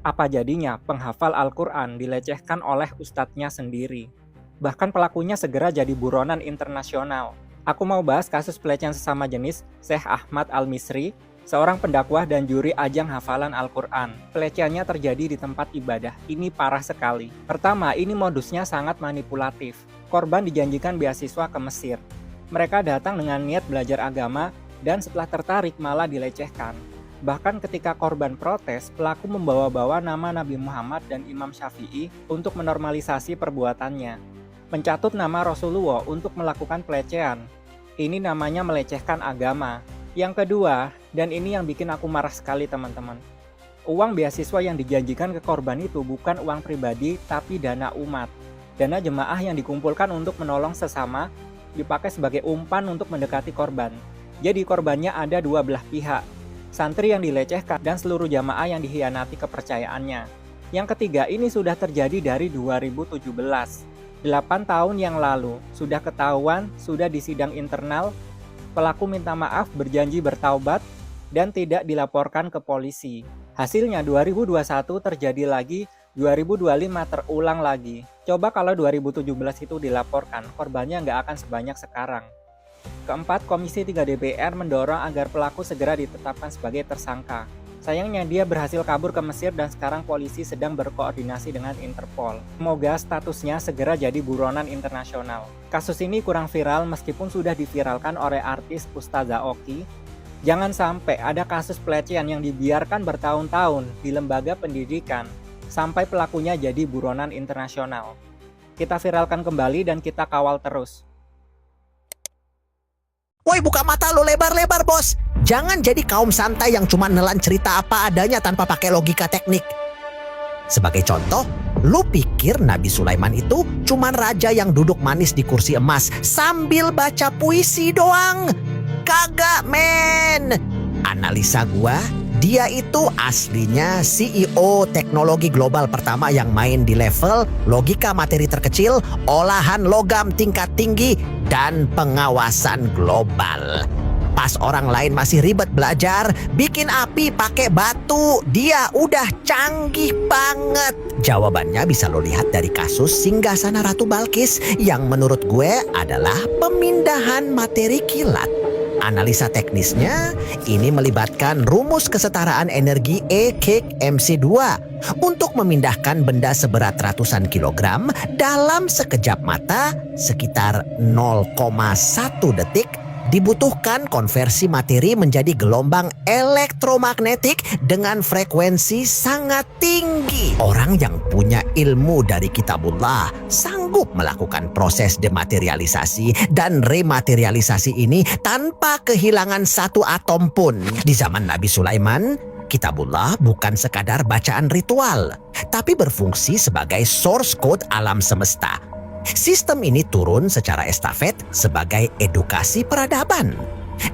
Apa jadinya penghafal Al-Quran dilecehkan oleh ustadznya sendiri? Bahkan pelakunya segera jadi buronan internasional. Aku mau bahas kasus pelecehan sesama jenis Syekh Ahmad Al-Misri, seorang pendakwah dan juri ajang hafalan Al-Quran. Pelecehannya terjadi di tempat ibadah. Ini parah sekali. Pertama, ini modusnya sangat manipulatif. Korban dijanjikan beasiswa ke Mesir. Mereka datang dengan niat belajar agama dan setelah tertarik malah dilecehkan. Bahkan ketika korban protes, pelaku membawa-bawa nama Nabi Muhammad dan Imam Syafi'i untuk menormalisasi perbuatannya. Mencatut nama Rasulullah untuk melakukan pelecehan. Ini namanya melecehkan agama. Yang kedua, dan ini yang bikin aku marah sekali teman-teman. Uang beasiswa yang dijanjikan ke korban itu bukan uang pribadi tapi dana umat. Dana jemaah yang dikumpulkan untuk menolong sesama dipakai sebagai umpan untuk mendekati korban. Jadi korbannya ada dua belah pihak. Santri yang dilecehkan dan seluruh jamaah yang dikhianati kepercayaannya. Yang ketiga, ini sudah terjadi dari 2017. 8 tahun yang lalu, sudah ketahuan, sudah di sidang internal, pelaku minta maaf, berjanji bertaubat, dan tidak dilaporkan ke polisi. Hasilnya 2021 terjadi lagi, 2025 terulang lagi. Coba kalau 2017 itu dilaporkan, korbannya nggak akan sebanyak sekarang. Keempat, Komisi 3 DPR mendorong agar pelaku segera ditetapkan sebagai tersangka. Sayangnya dia berhasil kabur ke Mesir dan sekarang polisi sedang berkoordinasi dengan Interpol. Semoga statusnya segera jadi buronan internasional. Kasus ini kurang viral meskipun sudah diviralkan oleh artis Ustazah Oki. Jangan sampai ada kasus pelecehan yang dibiarkan bertahun-tahun di lembaga pendidikan sampai pelakunya jadi buronan internasional. Kita viralkan kembali dan kita kawal terus. Woi, buka mata lo lebar-lebar, bos. Jangan jadi kaum santai yang cuma nelan cerita apa adanya tanpa pakai logika teknik. Sebagai contoh, lu pikir Nabi Sulaiman itu cuma raja yang duduk manis di kursi emas sambil baca puisi doang? Kagak, men. Analisa gua, dia itu aslinya CEO teknologi global pertama yang main di level logika materi terkecil, olahan logam tingkat tinggi, dan pengawasan global. Pas orang lain masih ribet belajar, bikin api pakai batu, dia udah canggih banget. Jawabannya bisa lo lihat dari kasus Singgasana Ratu Balkis yang menurut gue adalah pemindahan materi kilat. Analisa teknisnya, ini melibatkan rumus kesetaraan energi E-KIC-MC2 untuk memindahkan benda seberat ratusan kilogram dalam sekejap mata sekitar 0,1 detik. Dibutuhkan konversi materi menjadi gelombang elektromagnetik dengan frekuensi sangat tinggi. Orang yang punya ilmu dari kitabullah sanggup melakukan proses dematerialisasi dan rematerialisasi ini tanpa kehilangan satu atom pun. Di zaman Nabi Sulaiman, kitabullah bukan sekadar bacaan ritual, tapi berfungsi sebagai source code alam semesta. Sistem ini turun secara estafet sebagai edukasi peradaban.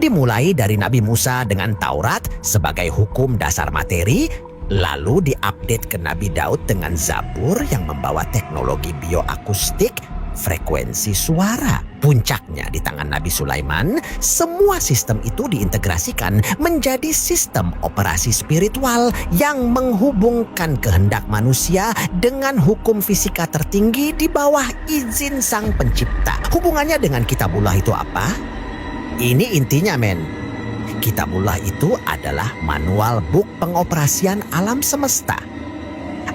Dimulai dari Nabi Musa dengan Taurat sebagai hukum dasar materi, lalu diupdate ke Nabi Daud dengan Zabur yang membawa teknologi bioakustik, frekuensi suara. Puncaknya di tangan Nabi Sulaiman, semua sistem itu diintegrasikan menjadi sistem operasi spiritual yang menghubungkan kehendak manusia dengan hukum fisika tertinggi di bawah izin sang pencipta. Hubungannya dengan kitabullah itu apa? Ini intinya, men. Kitabullah itu adalah manual book pengoperasian alam semesta.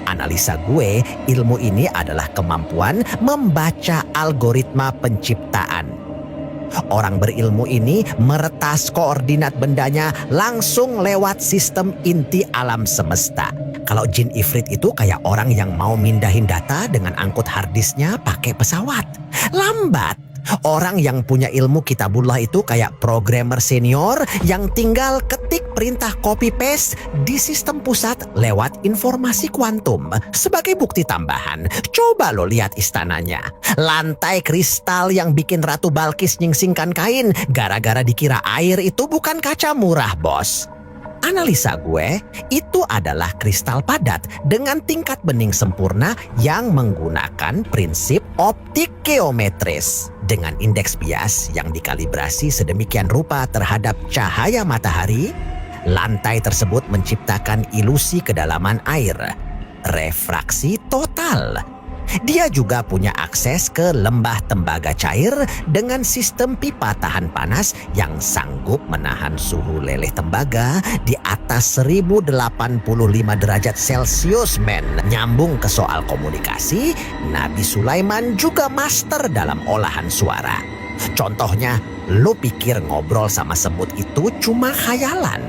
Analisa gue, ilmu ini adalah kemampuan membaca algoritma penciptaan. Orang berilmu ini meretas koordinat bendanya langsung lewat sistem inti alam semesta. Kalau jin ifrit itu kayak orang yang mau mindahin data dengan angkut harddisknya pakai pesawat. Lambat. Orang yang punya ilmu kitabullah itu kayak programmer senior yang tinggal ketik perintah copy paste di sistem pusat lewat informasi kuantum. Sebagai bukti tambahan, coba lo lihat istananya. Lantai kristal yang bikin Ratu Balkis nyingsingkan kain gara-gara dikira air itu bukan kaca murah, bos. Analisa gue, itu adalah kristal padat dengan tingkat bening sempurna yang menggunakan prinsip optik geometris. Dengan indeks bias yang dikalibrasi sedemikian rupa terhadap cahaya matahari, lantai tersebut menciptakan ilusi kedalaman air. refraksi total. Dia juga punya akses ke lembah tembaga cair dengan sistem pipa tahan panas yang sanggup menahan suhu leleh tembaga di atas 1085 derajat Celcius, men. Nyambung ke soal komunikasi, Nabi Sulaiman juga master dalam olahan suara. Contohnya, lo pikir ngobrol sama semut itu cuma khayalan?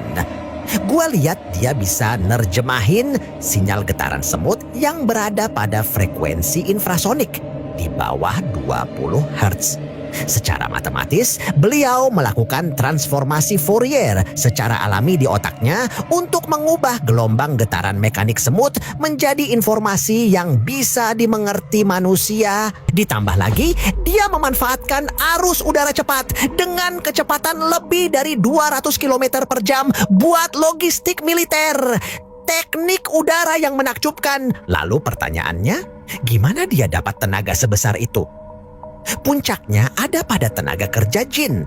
Gua lihat dia bisa nerjemahin sinyal getaran semut yang berada pada frekuensi infrasonik di bawah 20 Hz. Secara matematis, beliau melakukan transformasi Fourier secara alami di otaknya untuk mengubah gelombang getaran mekanik semut menjadi informasi yang bisa dimengerti manusia. Ditambah lagi, dia memanfaatkan arus udara cepat dengan kecepatan lebih dari 200 km per jam buat logistik militer. Teknik udara yang menakjubkan. Lalu pertanyaannya, gimana dia dapat tenaga sebesar itu? Puncaknya ada pada tenaga kerja jin.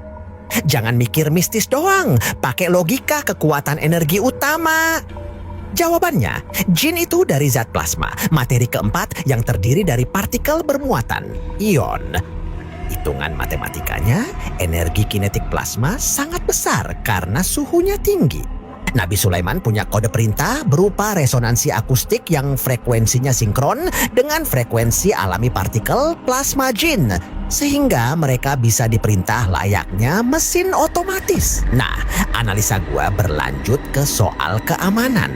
Jangan mikir mistis doang, pakai logika kekuatan energi utama. Jawabannya, jin itu dari zat plasma, materi keempat yang terdiri dari partikel bermuatan, ion. Hitungan matematikanya, energi kinetik plasma sangat besar karena suhunya tinggi. Nabi Sulaiman punya kode perintah berupa resonansi akustik yang frekuensinya sinkron dengan frekuensi alami partikel plasma jin, sehingga mereka bisa diperintah layaknya mesin otomatis. Nah, analisa gua berlanjut ke soal keamanan,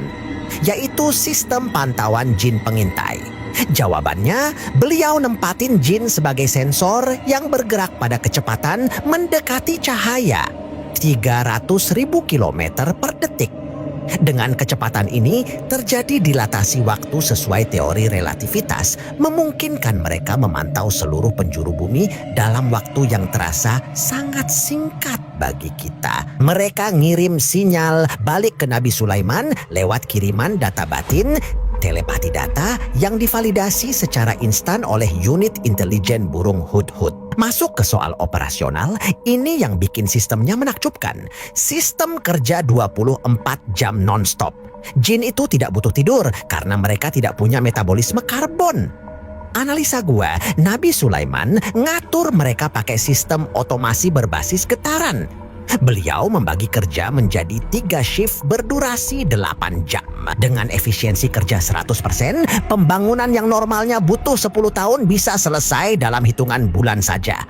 yaitu sistem pantauan jin pengintai. Jawabannya, beliau nempatin jin sebagai sensor yang bergerak pada kecepatan mendekati cahaya 300.000 km per detik. Dengan kecepatan ini, terjadi dilatasi waktu sesuai teori relativitas, memungkinkan mereka memantau seluruh penjuru bumi dalam waktu yang terasa sangat singkat bagi kita. Mereka ngirim sinyal balik ke Nabi Sulaiman lewat kiriman data batin, telepati data yang divalidasi secara instan oleh unit intelijen burung hudhud. Masuk ke soal operasional, ini yang bikin sistemnya menakjubkan. Sistem kerja 24 jam non-stop. Jin itu tidak butuh tidur karena mereka tidak punya metabolisme karbon. Analisa gua, Nabi Sulaiman ngatur mereka pakai sistem otomasi berbasis getaran. Beliau membagi kerja menjadi 3 shift berdurasi 8 jam. Dengan efisiensi kerja 100%, pembangunan yang normalnya butuh 10 tahun bisa selesai dalam hitungan bulan saja.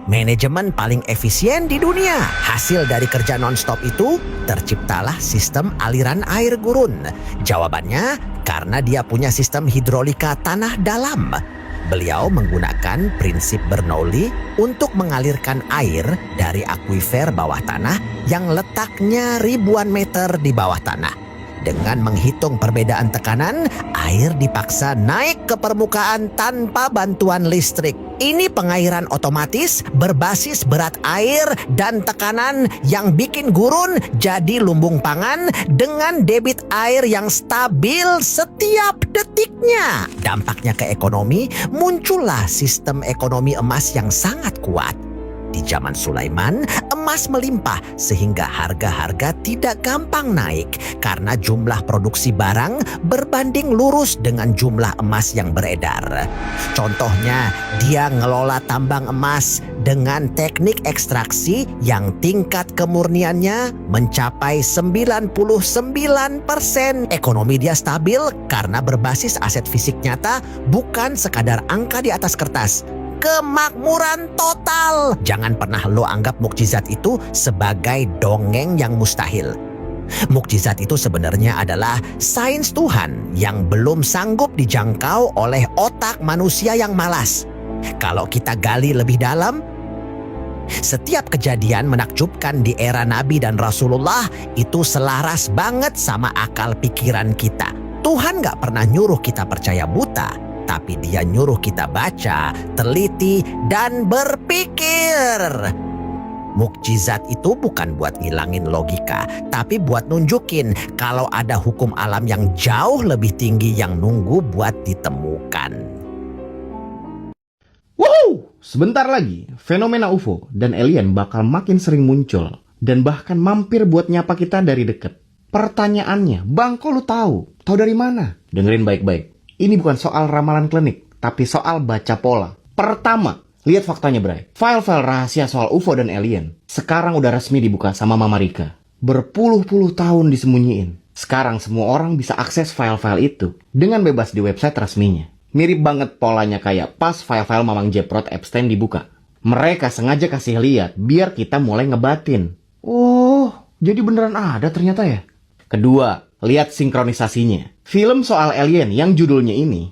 Manajemen paling efisien di dunia. Hasil dari kerja non-stop itu, terciptalah sistem aliran air gurun. Jawabannya, karena dia punya sistem hidrolika tanah dalam. Beliau menggunakan prinsip Bernoulli untuk mengalirkan air dari akuifer bawah tanah yang letaknya ribuan meter di bawah tanah. Dengan menghitung perbedaan tekanan, air dipaksa naik ke permukaan tanpa bantuan listrik. Ini pengairan otomatis berbasis berat air dan tekanan yang bikin gurun jadi lumbung pangan dengan debit air yang stabil setiap detiknya. Dampaknya ke ekonomi, muncullah sistem ekonomi emas yang sangat kuat. Di zaman Sulaiman, emas melimpah sehingga harga-harga tidak gampang naik karena jumlah produksi barang berbanding lurus dengan jumlah emas yang beredar. Contohnya, dia ngelola tambang emas dengan teknik ekstraksi yang tingkat kemurniannya mencapai 99%. Ekonomi dia stabil karena berbasis aset fisik nyata, bukan sekadar angka di atas kertas. Kemakmuran total. Jangan pernah lo anggap mukjizat itu sebagai dongeng yang mustahil. Mukjizat itu sebenarnya adalah sains Tuhan yang belum sanggup dijangkau oleh otak manusia yang malas. Kalau kita gali lebih dalam, setiap kejadian menakjubkan di era Nabi dan Rasulullah itu selaras banget sama akal pikiran kita. Tuhan gak pernah nyuruh kita percaya buta, tapi dia nyuruh kita baca, teliti, dan berpikir. Mukjizat itu bukan buat ngilangin logika, tapi buat nunjukin kalau ada hukum alam yang jauh lebih tinggi yang nunggu buat ditemukan. Wow! Sebentar lagi, fenomena UFO dan alien bakal makin sering muncul dan bahkan mampir buat nyapa kita dari deket. Pertanyaannya, Bang, kok lu tahu? Tahu dari mana? Dengerin baik-baik. Ini bukan soal ramalan klinik, tapi soal baca pola. Pertama, lihat faktanya, Bray. File-file rahasia soal UFO dan alien sekarang udah resmi dibuka sama Mama Rika. Berpuluh-puluh tahun disembunyiin. Sekarang semua orang bisa akses file-file itu dengan bebas di website resminya. Mirip banget polanya kayak pas file-file Mamang Jeprot Epstein dibuka. Mereka sengaja kasih lihat biar kita mulai ngebatin. Oh, jadi beneran ada ternyata ya? Kedua, lihat sinkronisasinya. Film soal alien yang judulnya ini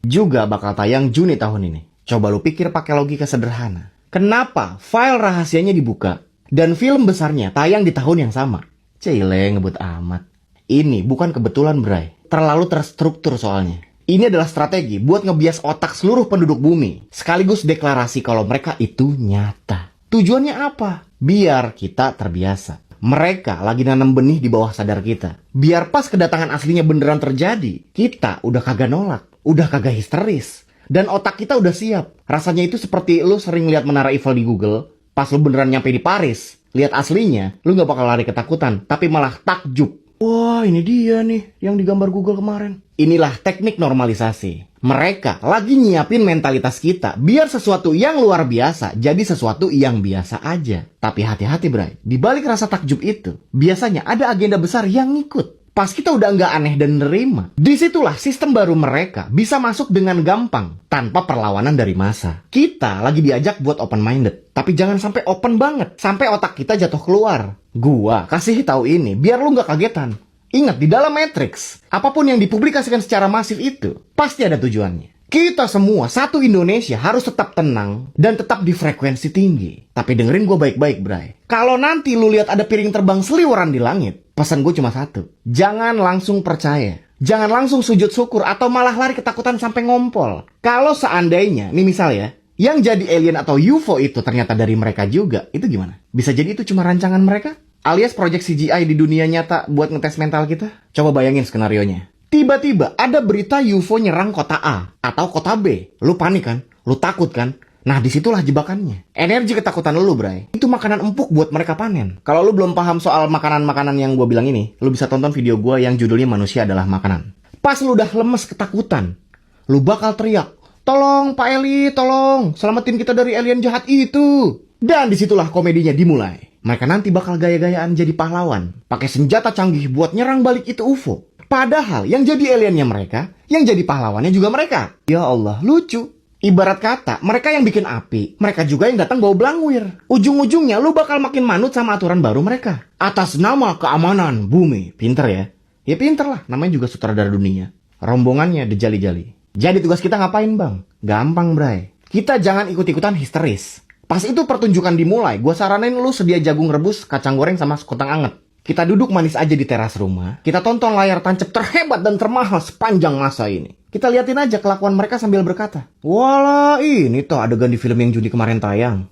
juga bakal tayang Juni tahun ini. Coba lu pikir pakai logika sederhana. Kenapa file rahasianya dibuka dan film besarnya tayang di tahun yang sama? Cile ngebut amat. Ini bukan kebetulan, Bray. Terlalu terstruktur soalnya. Ini adalah strategi buat ngebias otak seluruh penduduk bumi. Sekaligus deklarasi kalau mereka itu nyata. Tujuannya apa? Biar kita terbiasa. Mereka lagi nanam benih di bawah sadar kita. Biar pas kedatangan aslinya beneran terjadi, kita udah kagak nolak. Udah kagak histeris. Dan otak kita udah siap. Rasanya itu seperti lu sering lihat Menara Eiffel di Google. Pas lu beneran nyampe di Paris, lihat aslinya, lu gak bakal lari ketakutan. Tapi malah takjub. Wah, ini dia nih yang digambar Google kemarin. Inilah teknik normalisasi. Mereka lagi nyiapin mentalitas kita biar sesuatu yang luar biasa jadi sesuatu yang biasa aja. Tapi hati-hati, Bray. Di balik rasa takjub itu, biasanya ada agenda besar yang ngikut. Pas kita udah nggak aneh dan nerima, disitulah sistem baru mereka bisa masuk dengan gampang tanpa perlawanan dari massa. Kita lagi diajak buat open-minded, tapi jangan sampai open banget, sampai otak kita jatuh keluar. Gua kasih tahu ini biar lu nggak kagetan. Ingat, di dalam Matrix, apapun yang dipublikasikan secara masif itu pasti ada tujuannya. Kita semua, satu Indonesia harus tetap tenang dan tetap di frekuensi tinggi. Tapi dengerin gue baik-baik, Bray. Kalau nanti lu lihat ada piring terbang seliweran di langit, pesan gue cuma satu. Jangan langsung percaya. Jangan langsung sujud syukur atau malah lari ketakutan sampai ngompol. Kalau seandainya, nih misal ya, yang jadi alien atau UFO itu ternyata dari mereka juga, itu gimana? Bisa jadi itu cuma rancangan mereka? Alias proyek CGI di dunia nyata buat ngetes mental kita? Coba bayangin skenarionya. Tiba-tiba ada berita UFO nyerang kota A atau kota B. Lu panik kan? Lu takut kan? Nah, disitulah jebakannya. Energi ketakutan lu, Bray. Itu makanan empuk buat mereka panen. Kalau lu belum paham soal makanan-makanan yang gue bilang ini, lu bisa tonton video gue yang judulnya Manusia Adalah Makanan. Pas lu udah lemes ketakutan, lu bakal teriak, "Tolong, Pak Eli, tolong, selamatin kita dari alien jahat itu." Dan disitulah komedinya dimulai. Mereka nanti bakal gaya-gayaan jadi pahlawan, pakai senjata canggih buat nyerang balik itu UFO. Padahal yang jadi aliennya mereka, yang jadi pahlawannya juga mereka. Ya Allah, lucu. Ibarat kata, mereka yang bikin api, mereka juga yang datang bawa belangwir. Ujung-ujungnya lu bakal makin manut sama aturan baru mereka. Atas nama keamanan bumi. Pinter ya? Ya pinter lah, namanya juga sutradara dunia. Rombongannya dejali-jali. Jadi tugas kita ngapain, Bang? Gampang, Bray. Kita jangan ikut-ikutan histeris. Pas itu pertunjukan dimulai, gue saranin lu sedia jagung rebus, kacang goreng, sama sekutang anget. Kita duduk manis aja di teras rumah. Kita tonton layar tancap terhebat dan termahal sepanjang masa ini. Kita liatin aja kelakuan mereka sambil berkata, "Walah, ini toh adegan di film yang Juni kemarin tayang."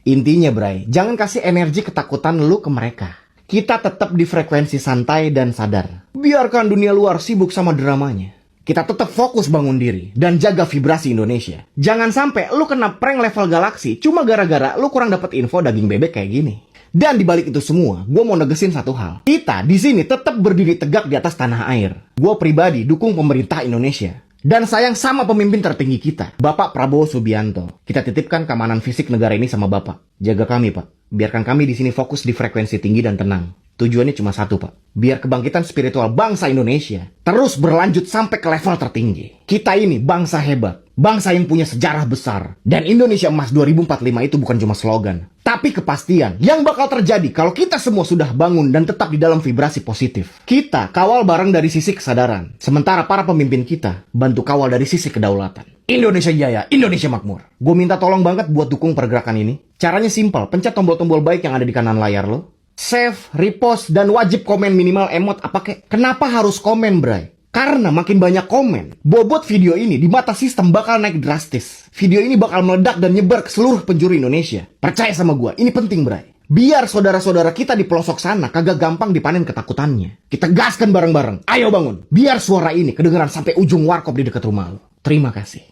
Intinya, Bray, jangan kasih energi ketakutan lu ke mereka. Kita tetap di frekuensi santai dan sadar. Biarkan dunia luar sibuk sama dramanya. Kita tetap fokus bangun diri dan jaga vibrasi Indonesia. Jangan sampai lu kena prank level galaksi cuma gara-gara lu kurang dapet info daging bebek kayak gini. Dan dibalik itu semua, gue mau negesin satu hal. Kita di sini tetap berdiri tegak di atas tanah air. Gue pribadi dukung pemerintah Indonesia. Dan sayang sama pemimpin tertinggi kita, Bapak Prabowo Subianto. Kita titipkan keamanan fisik negara ini sama Bapak. Jaga kami, Pak. Biarkan kami di sini fokus di frekuensi tinggi dan tenang. Tujuannya cuma satu, Pak. Biar kebangkitan spiritual bangsa Indonesia terus berlanjut sampai ke level tertinggi. Kita ini bangsa hebat. Bangsa yang punya sejarah besar. Dan Indonesia Emas 2045 itu bukan cuma slogan. Tapi kepastian yang bakal terjadi kalau kita semua sudah bangun dan tetap di dalam vibrasi positif. Kita kawal bareng dari sisi kesadaran. Sementara para pemimpin kita bantu kawal dari sisi kedaulatan. Indonesia jaya, Indonesia makmur. Gue minta tolong banget buat dukung pergerakan ini. Caranya simpel, pencet tombol-tombol baik yang ada di kanan layar lo. Save, repost, dan wajib komen minimal emot apa kek. Kenapa harus komen, Bray? Karena makin banyak komen, bobot video ini di mata sistem bakal naik drastis. Video ini bakal meledak dan nyebar ke seluruh penjuru Indonesia. Percaya sama gua, ini penting, Bray. Biar saudara-saudara kita di pelosok sana kagak gampang dipanen ketakutannya. Kita gaskan bareng-bareng. Ayo bangun. Biar suara ini kedengeran sampai ujung warkop di dekat rumah lo. Terima kasih.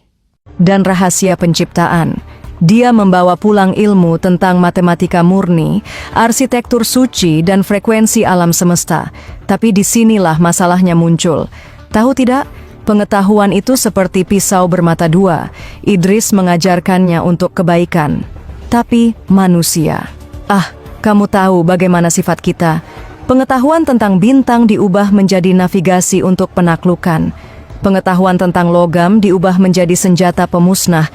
Dan rahasia penciptaan. Dia membawa pulang ilmu tentang matematika murni, arsitektur suci, dan frekuensi alam semesta. Tapi disinilah masalahnya muncul. Tahu tidak? Pengetahuan itu seperti pisau bermata dua. Idris mengajarkannya untuk kebaikan. Tapi manusia. Kamu tahu bagaimana sifat kita. Pengetahuan tentang bintang diubah menjadi navigasi untuk penaklukan. Pengetahuan tentang logam diubah menjadi senjata pemusnah.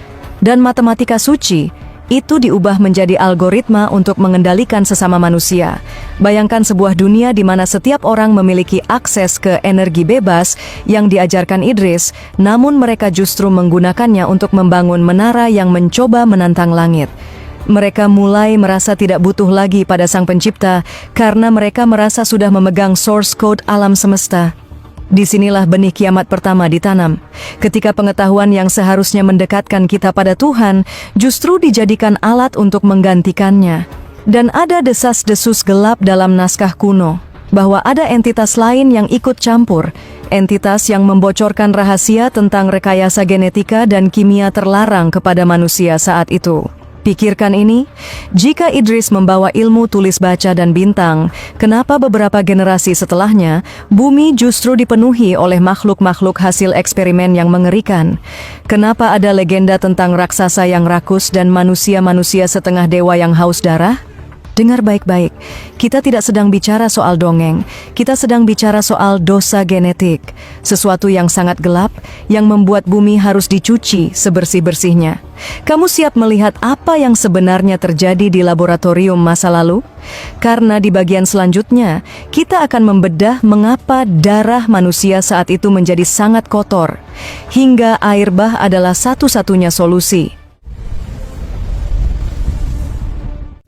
Dan matematika suci, itu diubah menjadi algoritma untuk mengendalikan sesama manusia. Bayangkan sebuah dunia di mana setiap orang memiliki akses ke energi bebas yang diajarkan Idris, namun mereka justru menggunakannya untuk membangun menara yang mencoba menantang langit. Mereka mulai merasa tidak butuh lagi pada Sang Pencipta karena mereka merasa sudah memegang source code alam semesta. Disinilah benih kiamat pertama ditanam. Ketika pengetahuan yang seharusnya mendekatkan kita pada Tuhan, justru dijadikan alat untuk menggantikannya. Dan ada desas-desus gelap dalam naskah kuno, bahwa ada entitas lain yang ikut campur, entitas yang membocorkan rahasia tentang rekayasa genetika dan kimia terlarang kepada manusia saat itu. Pikirkan ini, jika Idris membawa ilmu tulis baca dan bintang, kenapa beberapa generasi setelahnya, bumi justru dipenuhi oleh makhluk-makhluk hasil eksperimen yang mengerikan? Kenapa ada legenda tentang raksasa yang rakus dan manusia-manusia setengah dewa yang haus darah? Dengar baik-baik, kita tidak sedang bicara soal dongeng, kita sedang bicara soal dosa genetik, sesuatu yang sangat gelap, yang membuat bumi harus dicuci sebersih-bersihnya. Kamu siap melihat apa yang sebenarnya terjadi di laboratorium masa lalu? Karena di bagian selanjutnya, kita akan membedah mengapa darah manusia saat itu menjadi sangat kotor, hingga air bah adalah satu-satunya solusi.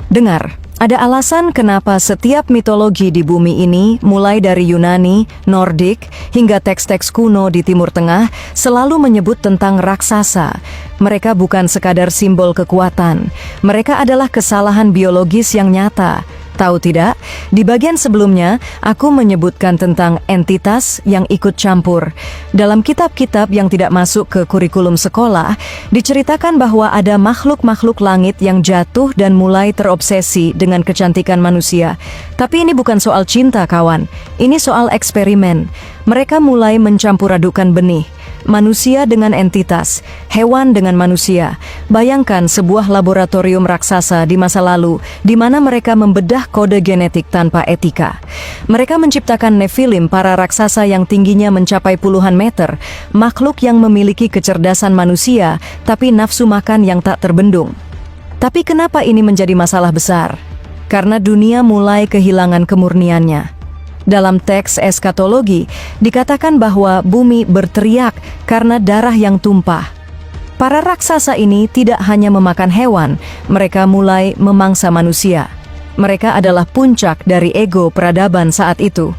Dengar. Ada alasan kenapa setiap mitologi di bumi ini, mulai dari Yunani, Nordik, hingga teks-teks kuno di Timur Tengah, selalu menyebut tentang raksasa. Mereka bukan sekadar simbol kekuatan. Mereka adalah kesalahan biologis yang nyata. Tahu tidak? Di bagian sebelumnya, aku menyebutkan tentang entitas yang ikut campur. Dalam kitab-kitab yang tidak masuk ke kurikulum sekolah, diceritakan bahwa ada makhluk-makhluk langit yang jatuh dan mulai terobsesi dengan kecantikan manusia. Tapi ini bukan soal cinta, kawan. Ini soal eksperimen. Mereka mulai mencampur-adukan benih. Manusia dengan entitas, hewan dengan manusia. Bayangkan sebuah laboratorium raksasa di masa lalu, di mana mereka membedah kode genetik tanpa etika. Mereka menciptakan Nephilim, para raksasa yang tingginya mencapai puluhan meter, makhluk yang memiliki kecerdasan manusia, tapi nafsu makan yang tak terbendung. Tapi kenapa ini menjadi masalah besar? Karena dunia mulai kehilangan kemurniannya. Dalam teks eskatologi, dikatakan bahwa bumi berteriak karena darah yang tumpah. Para raksasa ini tidak hanya memakan hewan, mereka mulai memangsa manusia. Mereka adalah puncak dari ego peradaban saat itu.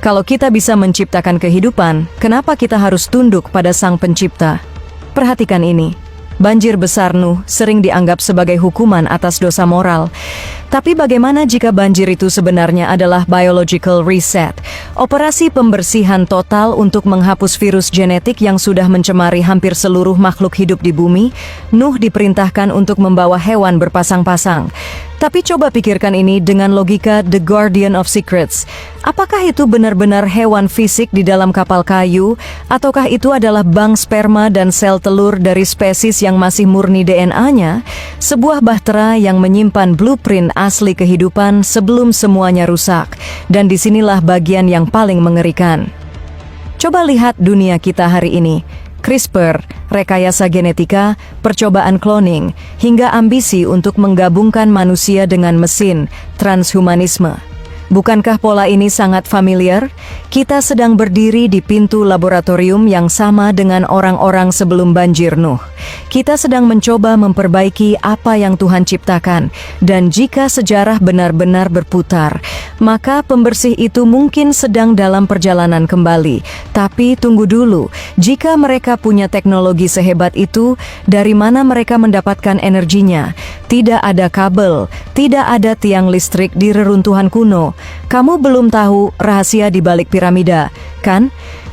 Kalau kita bisa menciptakan kehidupan, kenapa kita harus tunduk pada Sang Pencipta? Perhatikan ini. Banjir besar Nuh sering dianggap sebagai hukuman atas dosa moral. Tapi bagaimana jika banjir itu sebenarnya adalah biological reset, operasi pembersihan total untuk menghapus virus genetik yang sudah mencemari hampir seluruh makhluk hidup di bumi? Nuh diperintahkan untuk membawa hewan berpasang-pasang. Tapi coba pikirkan ini dengan logika The Guardian of Secrets. Apakah itu benar-benar hewan fisik di dalam kapal kayu? Ataukah itu adalah bank sperma dan sel telur dari spesies yang masih murni DNA-nya? Sebuah bahtera yang menyimpan blueprint asli kehidupan sebelum semuanya rusak. Dan disinilah bagian yang paling mengerikan. Coba lihat dunia kita hari ini. CRISPR, rekayasa genetika, percobaan cloning, hingga ambisi untuk menggabungkan manusia dengan mesin, transhumanisme. Bukankah pola ini sangat familiar? Kita sedang berdiri di pintu laboratorium yang sama dengan orang-orang sebelum banjir Nuh. Kita sedang mencoba memperbaiki apa yang Tuhan ciptakan, dan jika sejarah benar-benar berputar, maka pembersih itu mungkin sedang dalam perjalanan kembali. Tapi tunggu dulu, jika mereka punya teknologi sehebat itu, dari mana mereka mendapatkan energinya? Tidak ada kabel, tidak ada tiang listrik di reruntuhan kuno. Kamu belum tahu rahasia di balik piramida, kan?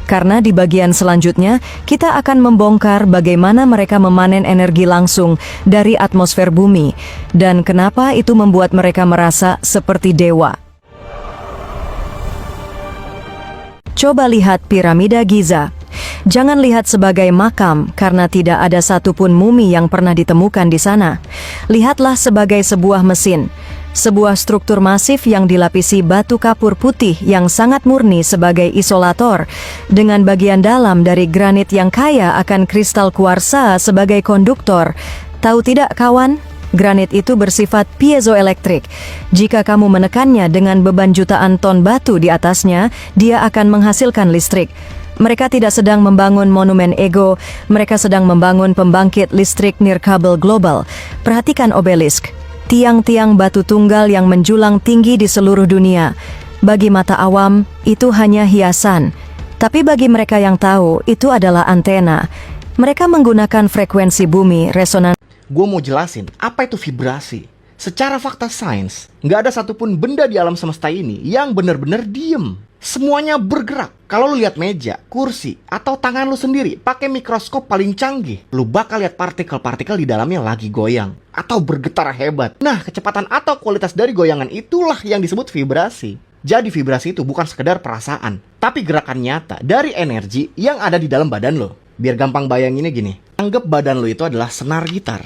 karena di bagian selanjutnya kita akan membongkar bagaimana mereka memanen energi langsung dari atmosfer bumi dan kenapa itu membuat mereka merasa seperti dewa. Coba lihat piramida Giza. Jangan lihat sebagai makam karena tidak ada satupun mumi yang pernah ditemukan di sana. Lihatlah sebagai sebuah mesin. Sebuah struktur masif yang dilapisi batu kapur putih yang sangat murni sebagai isolator, dengan bagian dalam dari granit yang kaya akan kristal kuarsa sebagai konduktor. Tahu tidak kawan? Granit itu bersifat piezoelektrik. Jika kamu menekannya dengan beban jutaan ton batu di atasnya, dia akan menghasilkan listrik. Mereka tidak sedang membangun monumen ego, mereka sedang membangun pembangkit listrik nirkabel global. Perhatikan obelisk. Tiang-tiang batu tunggal yang menjulang tinggi di seluruh dunia. Bagi mata awam, itu hanya hiasan. Tapi bagi mereka yang tahu, itu adalah antena. Mereka menggunakan frekuensi bumi resonan. Gue mau jelasin, apa itu vibrasi? Secara fakta sains, nggak ada satupun benda di alam semesta ini yang benar-benar diem. Semuanya bergerak. Kalau lu lihat meja, kursi, atau tangan lu sendiri pakai mikroskop paling canggih, lu bakal lihat partikel-partikel di dalamnya lagi goyang atau bergetar hebat. Nah, kecepatan atau kualitas dari goyangan itulah yang disebut vibrasi. Jadi vibrasi itu bukan sekedar perasaan, tapi gerakan nyata dari energi yang ada di dalam badan lo. Biar gampang bayanginnya gini, anggap badan lo itu adalah senar gitar.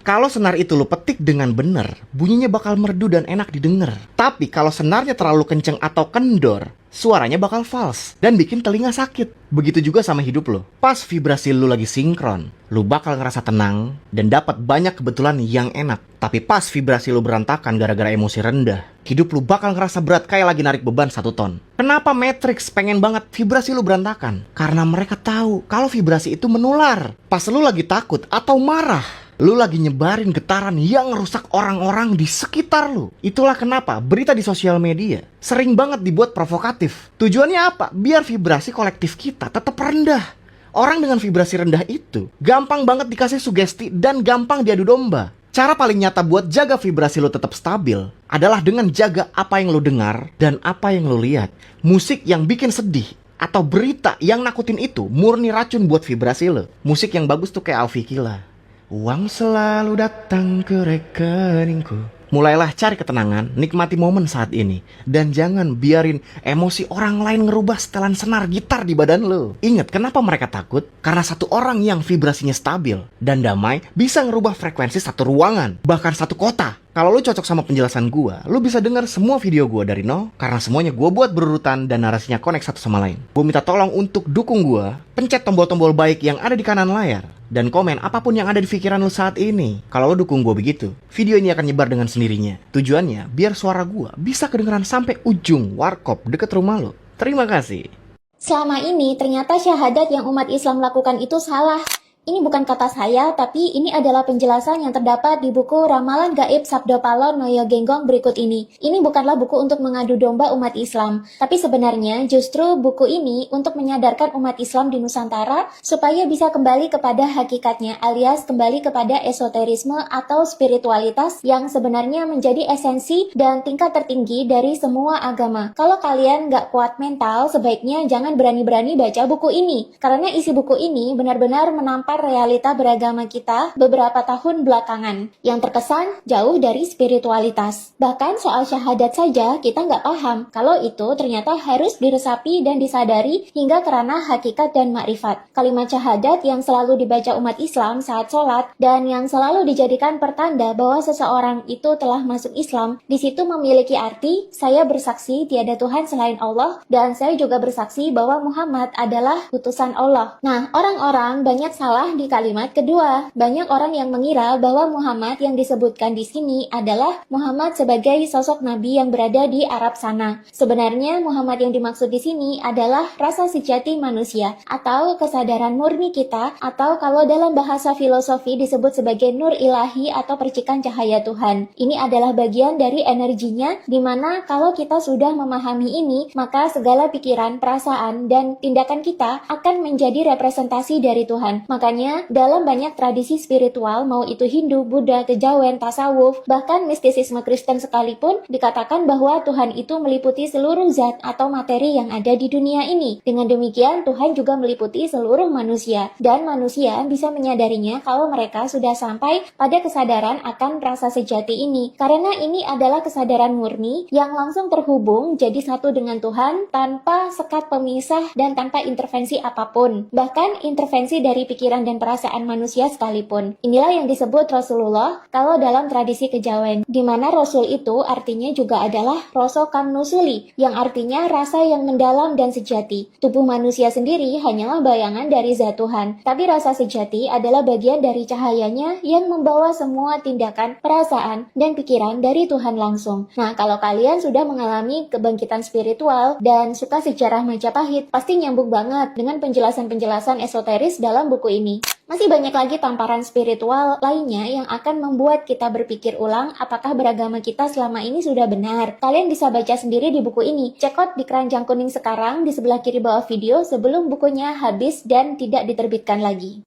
Kalau senar itu lo petik dengan benar, bunyinya bakal merdu dan enak didengar. Tapi kalau senarnya terlalu kenceng atau kendor, suaranya bakal fals dan bikin telinga sakit. Begitu juga sama hidup lo. Pas vibrasi lo lagi sinkron, lo bakal ngerasa tenang dan dapat banyak kebetulan yang enak. Tapi pas vibrasi lo berantakan gara-gara emosi rendah, hidup lo bakal ngerasa berat kayak lagi narik beban 1 ton. Kenapa Matrix pengen banget vibrasi lo berantakan? Karena mereka tahu kalau vibrasi itu menular. Pas lo lagi takut atau marah, lu lagi nyebarin getaran yang ngerusak orang-orang di sekitar lu. Itulah kenapa berita di sosial media sering banget dibuat provokatif. Tujuannya apa? Biar vibrasi kolektif kita tetap rendah. Orang dengan vibrasi rendah itu gampang banget dikasih sugesti dan gampang diadu domba. Cara paling nyata buat jaga vibrasi lu tetap stabil adalah dengan jaga apa yang lu dengar dan apa yang lu lihat. Musik yang bikin sedih atau berita yang nakutin itu murni racun buat vibrasi lu. Musik yang bagus tuh kayak Alfi Killa. Uang selalu datang ke rekeningku. Mulailah cari ketenangan, nikmati momen saat ini. Dan jangan biarin emosi orang lain ngerubah setelan senar gitar di badan lo. Ingat, kenapa mereka takut? Karena satu orang yang vibrasinya stabil dan damai bisa ngerubah frekuensi satu ruangan, bahkan satu kota. Kalau lo cocok sama penjelasan gua, lo bisa dengar semua video gua dari nol, karena semuanya gua buat berurutan dan narasinya connect satu sama lain. Gua minta tolong untuk dukung gua, pencet tombol-tombol baik yang ada di kanan layar, dan komen apapun yang ada di pikiran lo saat ini. Kalau lo dukung gua begitu, video ini akan nyebar dengan sendirinya. Tujuannya, biar suara gua bisa kedengeran sampai ujung warkop deket rumah lo. Terima kasih. Selama ini ternyata syahadat yang umat Islam lakukan itu salah. Ini bukan kata saya, tapi ini adalah penjelasan yang terdapat di buku Ramalan Gaib Sabdo Palon Noyo Genggong berikut ini. Ini bukanlah buku untuk mengadu domba umat Islam, tapi sebenarnya justru buku ini untuk menyadarkan umat Islam di Nusantara supaya bisa kembali kepada hakikatnya, alias kembali kepada esoterisme atau spiritualitas yang sebenarnya menjadi esensi dan tingkat tertinggi dari semua agama. Kalau kalian nggak kuat mental, sebaiknya jangan berani-berani baca buku ini, karena isi buku ini benar-benar menampar realita beragama kita beberapa tahun belakangan yang terkesan jauh dari spiritualitas. Bahkan soal syahadat saja kita nggak paham kalau itu ternyata harus diresapi dan disadari hingga ke ranah hakikat dan makrifat. Kalimat syahadat yang selalu dibaca umat Islam saat sholat dan yang selalu dijadikan pertanda bahwa seseorang itu telah masuk Islam, di situ memiliki arti saya bersaksi tiada Tuhan selain Allah dan saya juga bersaksi bahwa Muhammad adalah utusan Allah. Nah, orang-orang banyak salah di kalimat kedua. Banyak orang yang mengira bahwa Muhammad yang disebutkan di sini adalah Muhammad sebagai sosok nabi yang berada di Arab sana. Sebenarnya Muhammad yang dimaksud di sini adalah rasa sejati manusia atau kesadaran murni kita, atau kalau dalam bahasa filosofi disebut sebagai nur ilahi atau percikan cahaya Tuhan. Ini adalah bagian dari energinya, dimana kalau kita sudah memahami ini, maka segala pikiran, perasaan, dan tindakan kita akan menjadi representasi dari Tuhan. Makanya Makanya, dalam banyak tradisi spiritual, mau itu Hindu, Buddha, kejawen, tasawuf, bahkan mistisisme Kristen sekalipun, dikatakan bahwa Tuhan itu meliputi seluruh zat atau materi yang ada di dunia ini. Dengan demikian, Tuhan juga meliputi seluruh manusia, dan manusia bisa menyadarinya kalau mereka sudah sampai pada kesadaran akan rasa sejati ini. Karena ini adalah kesadaran murni yang langsung terhubung jadi satu dengan Tuhan tanpa sekat pemisah dan tanpa intervensi apapun. Bahkan intervensi dari pikiran dan perasaan manusia sekalipun. Inilah yang disebut Rasulullah kalau dalam tradisi kejawen, di mana Rasul itu artinya juga adalah Roso Kang Nusuli, yang artinya rasa yang mendalam dan sejati. Tubuh manusia sendiri hanyalah bayangan dari zat Tuhan, tapi rasa sejati adalah bagian dari cahayanya yang membawa semua tindakan, perasaan, dan pikiran dari Tuhan langsung. Nah, kalau kalian sudah mengalami kebangkitan spiritual dan suka sejarah Majapahit, pasti nyambung banget dengan penjelasan-penjelasan esoteris dalam buku ini. Masih banyak lagi tamparan spiritual lainnya yang akan membuat kita berpikir ulang apakah beragama kita selama ini sudah benar. Kalian bisa baca sendiri di buku ini. Check out di keranjang kuning sekarang di sebelah kiri bawah video sebelum bukunya habis dan tidak diterbitkan lagi.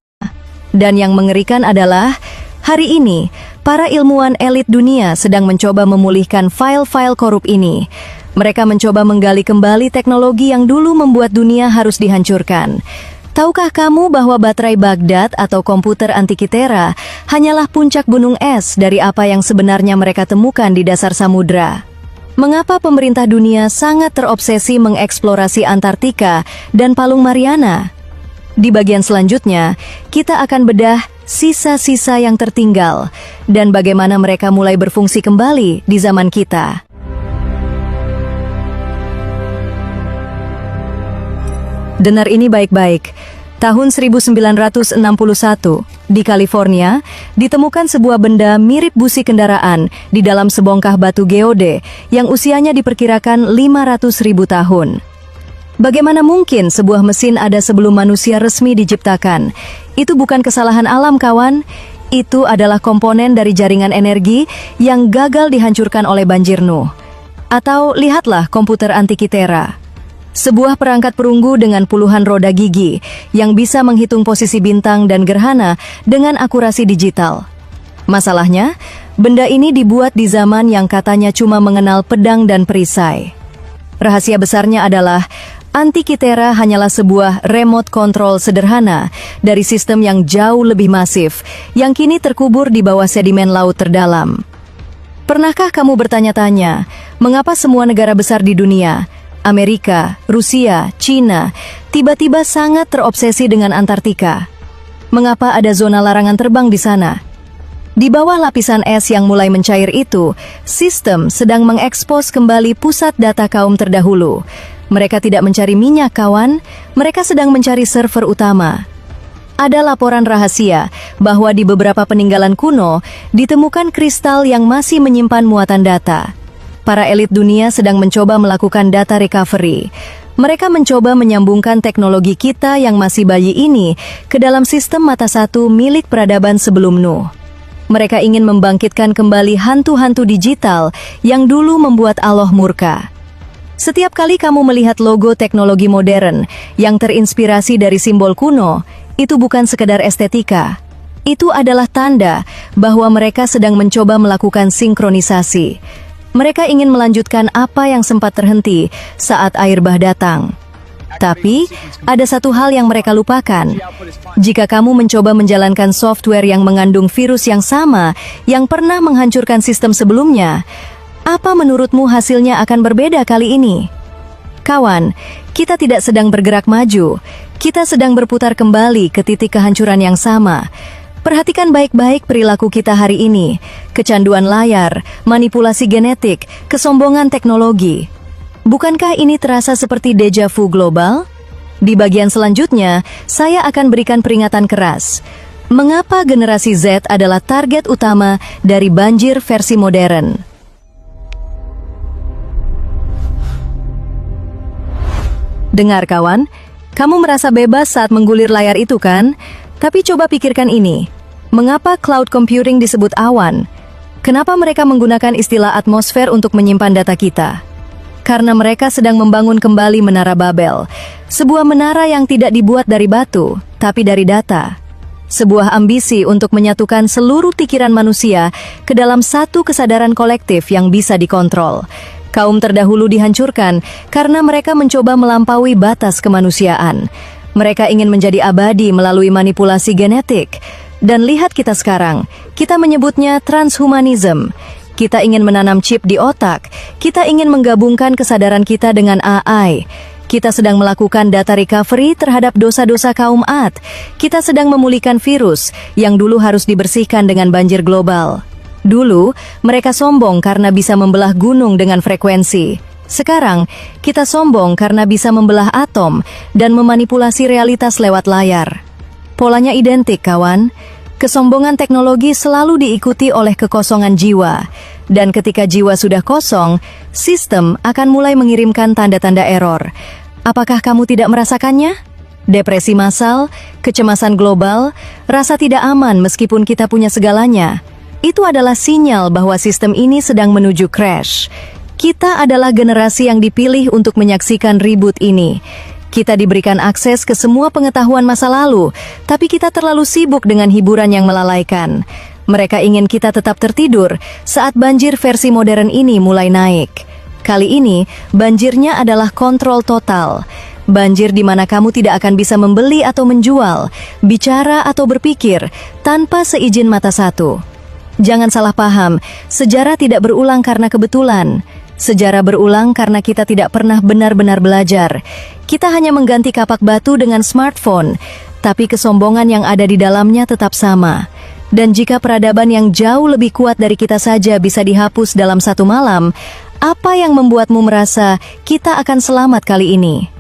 Dan yang mengerikan adalah, hari ini, para ilmuwan elit dunia sedang mencoba memulihkan file-file korup ini. Mereka mencoba menggali kembali teknologi yang dulu membuat dunia harus dihancurkan. Tahukah kamu bahwa baterai Baghdad atau komputer Antikythera hanyalah puncak gunung es dari apa yang sebenarnya mereka temukan di dasar samudra? Mengapa pemerintah dunia sangat terobsesi mengeksplorasi Antartika dan Palung Mariana? Di bagian selanjutnya, kita akan bedah sisa-sisa yang tertinggal dan bagaimana mereka mulai berfungsi kembali di zaman kita. Dengar ini baik-baik. Tahun 1961, di California, ditemukan sebuah benda mirip busi kendaraan di dalam sebongkah batu geode yang usianya diperkirakan 500.000 tahun. Bagaimana mungkin sebuah mesin ada sebelum manusia resmi diciptakan? Itu bukan kesalahan alam, kawan. Itu adalah komponen dari jaringan energi yang gagal dihancurkan oleh banjir Nuh. Atau lihatlah komputer Antikythera. Sebuah perangkat perunggu dengan puluhan roda gigi yang bisa menghitung posisi bintang dan gerhana dengan akurasi digital. Masalahnya, benda ini dibuat di zaman yang katanya cuma mengenal pedang dan perisai. Rahasia besarnya adalah Antikythera hanyalah sebuah remote control sederhana dari sistem yang jauh lebih masif yang kini terkubur di bawah sedimen laut terdalam. Pernahkah kamu bertanya-tanya, mengapa semua negara besar di dunia, Amerika, Rusia, China, tiba-tiba sangat terobsesi dengan Antartika? Mengapa ada zona larangan terbang di sana? Di bawah lapisan es yang mulai mencair itu, sistem sedang mengekspos kembali pusat data kaum terdahulu. Mereka tidak mencari minyak, kawan. Mereka sedang mencari server utama. Ada laporan rahasia bahwa di beberapa peninggalan kuno ditemukan kristal yang masih menyimpan muatan data. Para elit dunia sedang mencoba melakukan data recovery. Mereka mencoba menyambungkan teknologi kita yang masih bayi ini ke dalam sistem mata satu milik peradaban sebelum Nuh. Mereka ingin membangkitkan kembali hantu-hantu digital yang dulu membuat Allah murka. Setiap kali kamu melihat logo teknologi modern yang terinspirasi dari simbol kuno, itu bukan sekedar estetika. Itu adalah tanda bahwa mereka sedang mencoba melakukan sinkronisasi. Mereka ingin melanjutkan apa yang sempat terhenti saat air bah datang. Tapi, ada satu hal yang mereka lupakan. Jika kamu mencoba menjalankan software yang mengandung virus yang sama yang pernah menghancurkan sistem sebelumnya, apa menurutmu hasilnya akan berbeda kali ini? Kawan, kita tidak sedang bergerak maju. Kita sedang berputar kembali ke titik kehancuran yang sama. Perhatikan baik-baik perilaku kita hari ini. Kecanduan layar, manipulasi genetik, kesombongan teknologi. Bukankah ini terasa seperti deja vu global? Di bagian selanjutnya, saya akan berikan peringatan keras. Mengapa generasi Z adalah target utama dari banjir versi modern? Dengar kawan, kamu merasa bebas saat menggulir layar itu kan? Tapi coba pikirkan ini, mengapa cloud computing disebut awan? Kenapa mereka menggunakan istilah atmosfer untuk menyimpan data kita? Karena mereka sedang membangun kembali Menara Babel, sebuah menara yang tidak dibuat dari batu, tapi dari data. Sebuah ambisi untuk menyatukan seluruh pikiran manusia ke dalam satu kesadaran kolektif yang bisa dikontrol. Kaum terdahulu dihancurkan karena mereka mencoba melampaui batas kemanusiaan. Mereka ingin menjadi abadi melalui manipulasi genetik. Dan lihat kita sekarang, kita menyebutnya transhumanism. Kita ingin menanam chip di otak, kita ingin menggabungkan kesadaran kita dengan AI. Kita sedang melakukan data recovery terhadap dosa-dosa kaum Ad. Kita sedang memulihkan virus yang dulu harus dibersihkan dengan banjir global. Dulu, mereka sombong karena bisa membelah gunung dengan frekuensi. Sekarang, kita sombong karena bisa membelah atom dan memanipulasi realitas lewat layar. Polanya identik, kawan. Kesombongan teknologi selalu diikuti oleh kekosongan jiwa. Dan ketika jiwa sudah kosong, sistem akan mulai mengirimkan tanda-tanda error. Apakah kamu tidak merasakannya? Depresi massal, kecemasan global, rasa tidak aman meskipun kita punya segalanya. Itu adalah sinyal bahwa sistem ini sedang menuju crash. Kita adalah generasi yang dipilih untuk menyaksikan reboot ini. Kita diberikan akses ke semua pengetahuan masa lalu, tapi kita terlalu sibuk dengan hiburan yang melalaikan. Mereka ingin kita tetap tertidur saat banjir versi modern ini mulai naik. Kali ini, banjirnya adalah kontrol total. Banjir di mana kamu tidak akan bisa membeli atau menjual, bicara atau berpikir, tanpa seizin mata satu. Jangan salah paham, sejarah tidak berulang karena kebetulan. Sejarah berulang karena kita tidak pernah benar-benar belajar. Kita hanya mengganti kapak batu dengan smartphone, tapi kesombongan yang ada di dalamnya tetap sama. Dan jika peradaban yang jauh lebih kuat dari kita saja bisa dihapus dalam satu malam, apa yang membuatmu merasa kita akan selamat kali ini?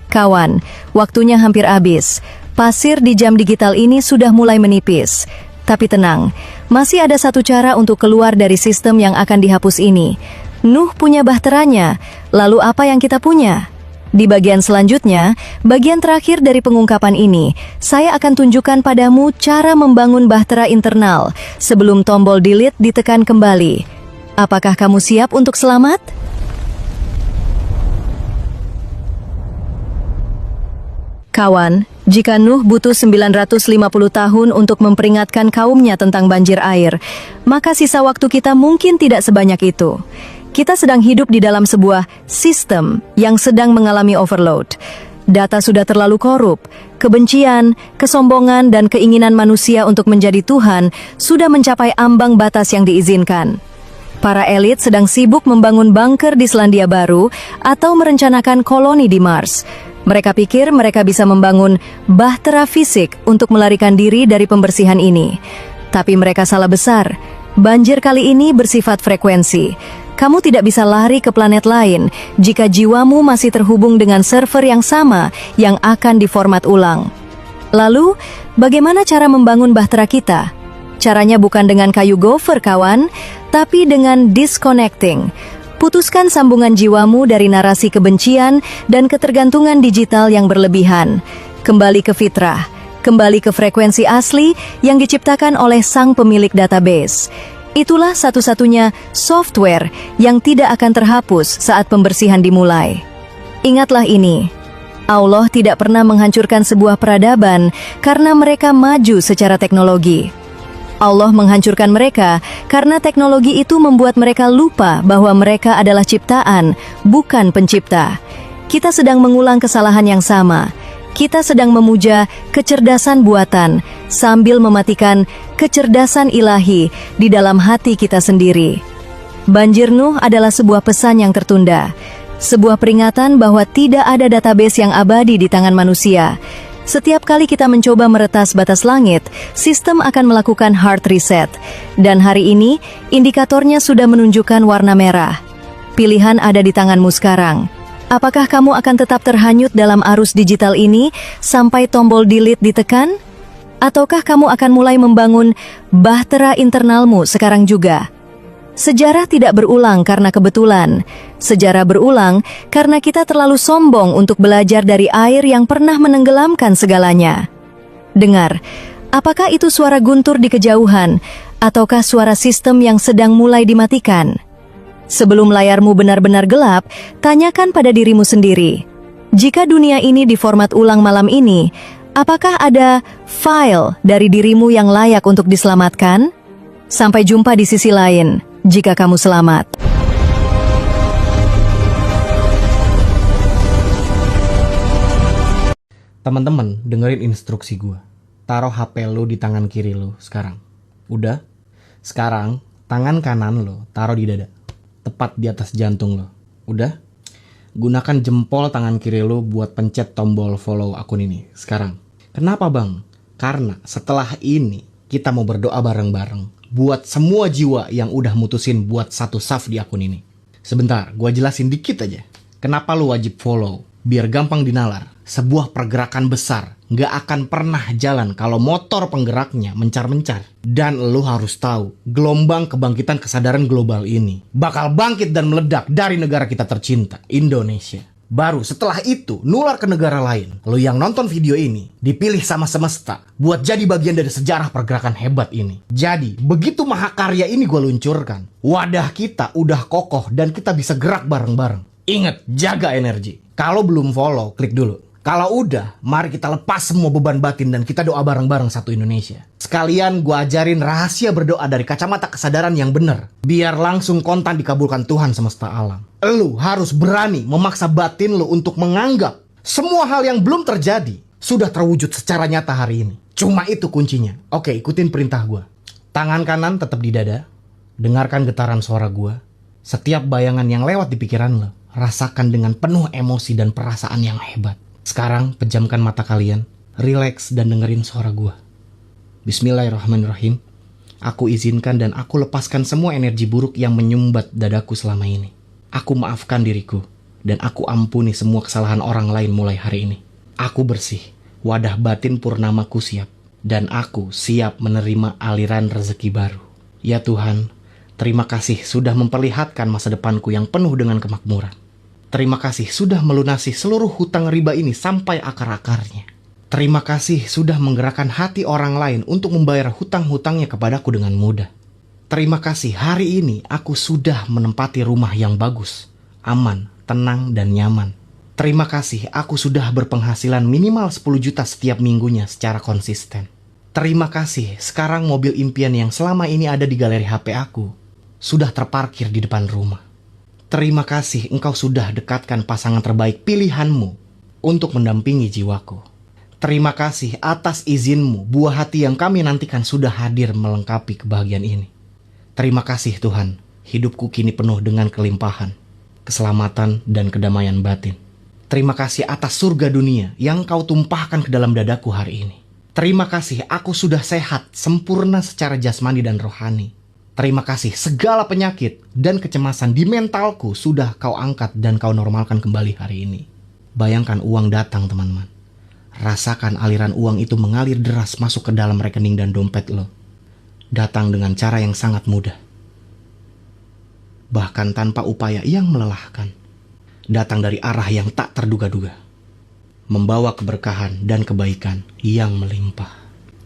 Kawan, waktunya hampir habis. Pasir di jam digital ini sudah mulai menipis. Tapi tenang, masih ada satu cara untuk keluar dari sistem yang akan dihapus ini. Nuh punya bahteranya, lalu apa yang kita punya? Di bagian selanjutnya, bagian terakhir dari pengungkapan ini, saya akan tunjukkan padamu cara membangun bahtera internal sebelum tombol delete ditekan kembali. Apakah kamu siap untuk selamat? Kawan, jika Nuh butuh 950 tahun untuk memperingatkan kaumnya tentang banjir air, maka sisa waktu kita mungkin tidak sebanyak itu. Kita sedang hidup di dalam sebuah sistem yang sedang mengalami overload. Data sudah terlalu korup, kebencian, kesombongan, dan keinginan manusia untuk menjadi Tuhan sudah mencapai ambang batas yang diizinkan. Para elit sedang sibuk membangun bunker di Selandia Baru atau merencanakan koloni di Mars. Mereka pikir mereka bisa membangun bahtera fisik untuk melarikan diri dari pembersihan ini. Tapi mereka salah besar. Banjir kali ini bersifat frekuensi. Kamu tidak bisa lari ke planet lain jika jiwamu masih terhubung dengan server yang sama yang akan diformat ulang. Lalu, bagaimana cara membangun bahtera kita? Caranya bukan dengan kayu gopher, kawan, tapi dengan disconnecting. Putuskan sambungan jiwamu dari narasi kebencian dan ketergantungan digital yang berlebihan. Kembali ke fitrah, kembali ke frekuensi asli yang diciptakan oleh sang pemilik database. Itulah satu-satunya software yang tidak akan terhapus saat pembersihan dimulai. Ingatlah ini, Allah tidak pernah menghancurkan sebuah peradaban karena mereka maju secara teknologi. Allah menghancurkan mereka karena teknologi itu membuat mereka lupa bahwa mereka adalah ciptaan, bukan pencipta. Kita sedang mengulang kesalahan yang sama. Kita sedang memuja kecerdasan buatan sambil mematikan kecerdasan ilahi di dalam hati kita sendiri. Banjir Nuh adalah sebuah pesan yang tertunda, sebuah peringatan bahwa tidak ada database yang abadi di tangan manusia. Setiap kali kita mencoba meretas batas langit, sistem akan melakukan hard reset. Dan hari ini, indikatornya sudah menunjukkan warna merah. Pilihan ada di tanganmu sekarang. Apakah kamu akan tetap terhanyut dalam arus digital ini sampai tombol delete ditekan? Ataukah kamu akan mulai membangun bahtera internalmu sekarang juga? Sejarah tidak berulang karena kebetulan. Sejarah berulang karena kita terlalu sombong untuk belajar dari air yang pernah menenggelamkan segalanya. Dengar, apakah itu suara guntur di kejauhan, ataukah suara sistem yang sedang mulai dimatikan? Sebelum layarmu benar-benar gelap, tanyakan pada dirimu sendiri. Jika dunia ini diformat ulang malam ini, Apakah ada file dari dirimu yang layak untuk diselamatkan? Sampai jumpa di sisi lain, jika kamu selamat. Teman-teman, dengerin instruksi gue. Taruh HP lo di tangan kiri lo sekarang. Udah? Sekarang, tangan kanan lo taruh di dada. Tepat di atas jantung lo. Udah? Gunakan jempol tangan kiri lo buat pencet tombol follow akun ini sekarang. Kenapa bang? Karena setelah ini kita mau berdoa bareng-bareng buat semua jiwa yang udah mutusin buat satu saf di akun ini. Sebentar, gue jelasin dikit aja. Kenapa lo wajib follow? Biar gampang dinalar. Sebuah pergerakan besar gak akan pernah jalan kalau motor penggeraknya mencar-mencar. Dan lo harus tahu, gelombang kebangkitan kesadaran global ini bakal bangkit dan meledak dari negara kita tercinta, Indonesia. Baru setelah itu nular ke negara lain. Lo yang nonton video ini dipilih sama semesta buat jadi bagian dari sejarah pergerakan hebat ini. Jadi begitu mahakarya ini gue luncurkan, wadah kita udah kokoh dan kita bisa gerak bareng-bareng. Ingat, jaga energi. Kalau belum follow, klik dulu. Kalau udah, mari kita lepas semua beban batin dan kita doa bareng-bareng satu Indonesia. Sekalian gue ajarin rahasia berdoa dari kacamata kesadaran yang bener. Biar langsung kontan dikabulkan Tuhan semesta alam. Lu harus berani memaksa batin lu untuk menganggap semua hal yang belum terjadi sudah terwujud secara nyata hari ini. Cuma itu kuncinya. Oke, ikutin perintah gue. Tangan kanan tetap di dada. Dengarkan getaran suara gue. Setiap bayangan yang lewat di pikiran lo, rasakan dengan penuh emosi dan perasaan yang hebat. Sekarang pejamkan mata kalian, rileks dan dengerin suara gua. Bismillahirrahmanirrahim. Aku izinkan dan aku lepaskan semua energi buruk yang menyumbat dadaku selama ini. Aku maafkan diriku dan aku ampuni semua kesalahan orang lain mulai hari ini. Aku bersih, wadah batin purnamaku siap, dan aku siap menerima aliran rezeki baru. Ya Tuhan, terima kasih sudah memperlihatkan masa depanku yang penuh dengan kemakmuran. Terima kasih sudah melunasi seluruh hutang riba ini sampai akar-akarnya. Terima kasih sudah menggerakkan hati orang lain untuk membayar hutang-hutangnya kepadaku dengan mudah. Terima kasih hari ini aku sudah menempati rumah yang bagus, aman, tenang, dan nyaman. Terima kasih aku sudah berpenghasilan minimal 10 juta setiap minggunya secara konsisten. Terima kasih sekarang mobil impian yang selama ini ada di galeri HP aku sudah terparkir di depan rumah. Terima kasih engkau sudah dekatkan pasangan terbaik pilihanmu untuk mendampingi jiwaku. Terima kasih atas izinmu, buah hati yang kami nantikan sudah hadir melengkapi kebahagiaan ini. Terima kasih Tuhan, hidupku kini penuh dengan kelimpahan, keselamatan dan kedamaian batin. Terima kasih atas surga dunia yang kau tumpahkan ke dalam dadaku hari ini. Terima kasih aku sudah sehat, sempurna secara jasmani dan rohani. Terima kasih segala penyakit dan kecemasan di mentalku sudah kau angkat dan kau normalkan kembali hari ini. Bayangkan uang datang teman-teman. Rasakan aliran uang itu mengalir deras masuk ke dalam rekening dan dompet lo. Datang dengan cara yang sangat mudah. Bahkan tanpa upaya yang melelahkan. Datang dari arah yang tak terduga-duga. Membawa keberkahan dan kebaikan yang melimpah.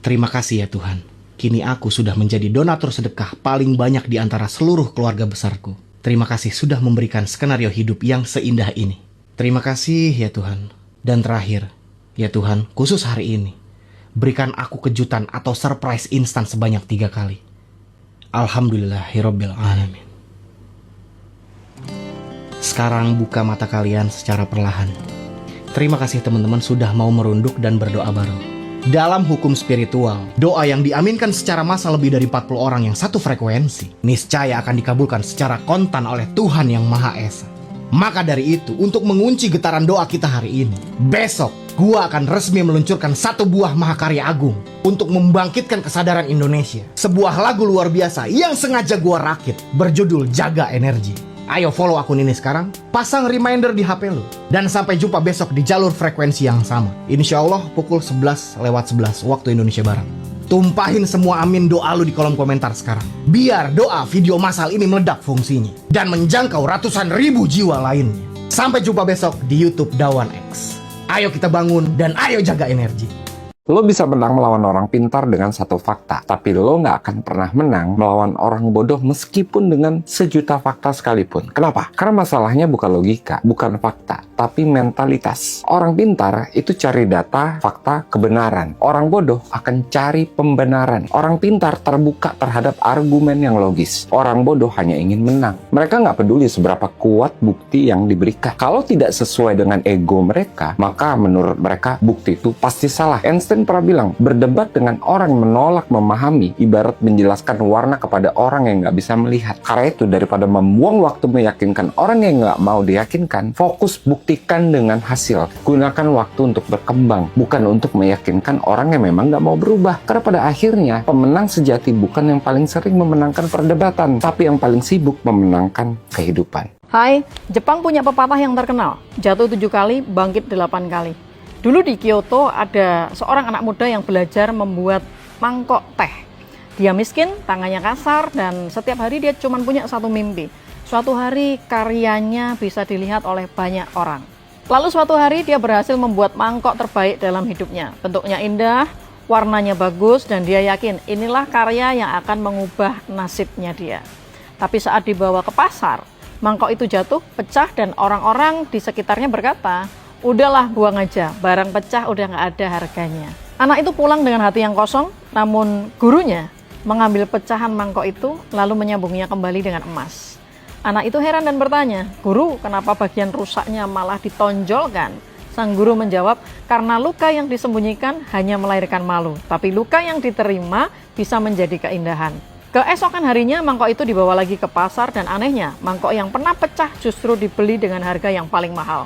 Terima kasih ya Tuhan. Kini aku sudah menjadi donatur sedekah paling banyak di antara seluruh keluarga besarku. Terima kasih sudah memberikan skenario hidup yang seindah ini. Terima kasih ya Tuhan. Dan terakhir, ya Tuhan, khusus hari ini, berikan aku kejutan atau surprise instan sebanyak 3 kali. Alhamdulillahirabbil alamin. Sekarang buka mata kalian secara perlahan. Terima kasih teman-teman sudah mau merunduk dan berdoa bareng. Dalam hukum spiritual, doa yang diaminkan secara massal lebih dari 40 orang yang satu frekuensi, niscaya akan dikabulkan secara kontan oleh Tuhan Yang Maha Esa. Maka dari itu, untuk mengunci getaran doa kita hari ini, besok gua akan resmi meluncurkan satu buah mahakarya agung untuk membangkitkan kesadaran Indonesia. Sebuah lagu luar biasa yang sengaja gua rakit berjudul Jaga Energi. Ayo follow akun ini sekarang, pasang reminder di HP lu, dan sampai jumpa besok di jalur frekuensi yang sama. Insya Allah pukul 11:11 waktu Indonesia Barat. Tumpahin semua amin doa lu di kolom komentar sekarang. Biar doa video massal ini meledak fungsinya dan menjangkau ratusan ribu jiwa lainnya. Sampai jumpa besok di YouTube Dawan X. Ayo kita bangun dan ayo jaga energi. Lo bisa menang melawan orang pintar dengan satu fakta, tapi lo nggak akan pernah menang melawan orang bodoh meskipun dengan sejuta fakta sekalipun. Kenapa? Karena masalahnya bukan logika, bukan fakta, tapi mentalitas. Orang pintar itu cari data, fakta, kebenaran. Orang bodoh akan cari pembenaran. Orang pintar terbuka terhadap argumen yang logis. Orang bodoh hanya ingin menang. Mereka nggak peduli seberapa kuat bukti yang diberikan. Kalau tidak sesuai dengan ego mereka, maka menurut mereka bukti itu pasti salah. Einstein pernah bilang, berdebat dengan orang yang menolak memahami ibarat menjelaskan warna kepada orang yang nggak bisa melihat. Karena itu, daripada membuang waktu meyakinkan orang yang nggak mau diyakinkan, fokus buktikan dengan hasil. Gunakan waktu untuk berkembang, bukan untuk meyakinkan orang yang memang nggak mau berubah. Karena pada akhirnya, pemenang sejati bukan yang paling sering memenangkan perdebatan, tapi yang paling sibuk memenangkan kehidupan. Hai, Jepang punya pepatah yang terkenal, jatuh 7 kali, bangkit 8 kali. Dulu di Kyoto ada seorang anak muda yang belajar membuat mangkok teh. Dia miskin, tangannya kasar, dan setiap hari dia cuma punya satu mimpi. Suatu hari karyanya bisa dilihat oleh banyak orang. Lalu suatu hari dia berhasil membuat mangkok terbaik dalam hidupnya. Bentuknya indah, warnanya bagus, dan dia yakin inilah karya yang akan mengubah nasibnya dia. Tapi saat dibawa ke pasar, mangkok itu jatuh, pecah, dan orang-orang di sekitarnya berkata, udahlah buang aja, barang pecah udah nggak ada harganya. Anak itu pulang dengan hati yang kosong, namun gurunya mengambil pecahan mangkok itu lalu menyambungnya kembali dengan emas. Anak itu heran dan bertanya, guru, kenapa bagian rusaknya malah ditonjolkan? Sang guru menjawab, karena luka yang disembunyikan hanya melahirkan malu, tapi luka yang diterima bisa menjadi keindahan. Keesokan harinya mangkok itu dibawa lagi ke pasar dan anehnya, mangkok yang pernah pecah justru dibeli dengan harga yang paling mahal.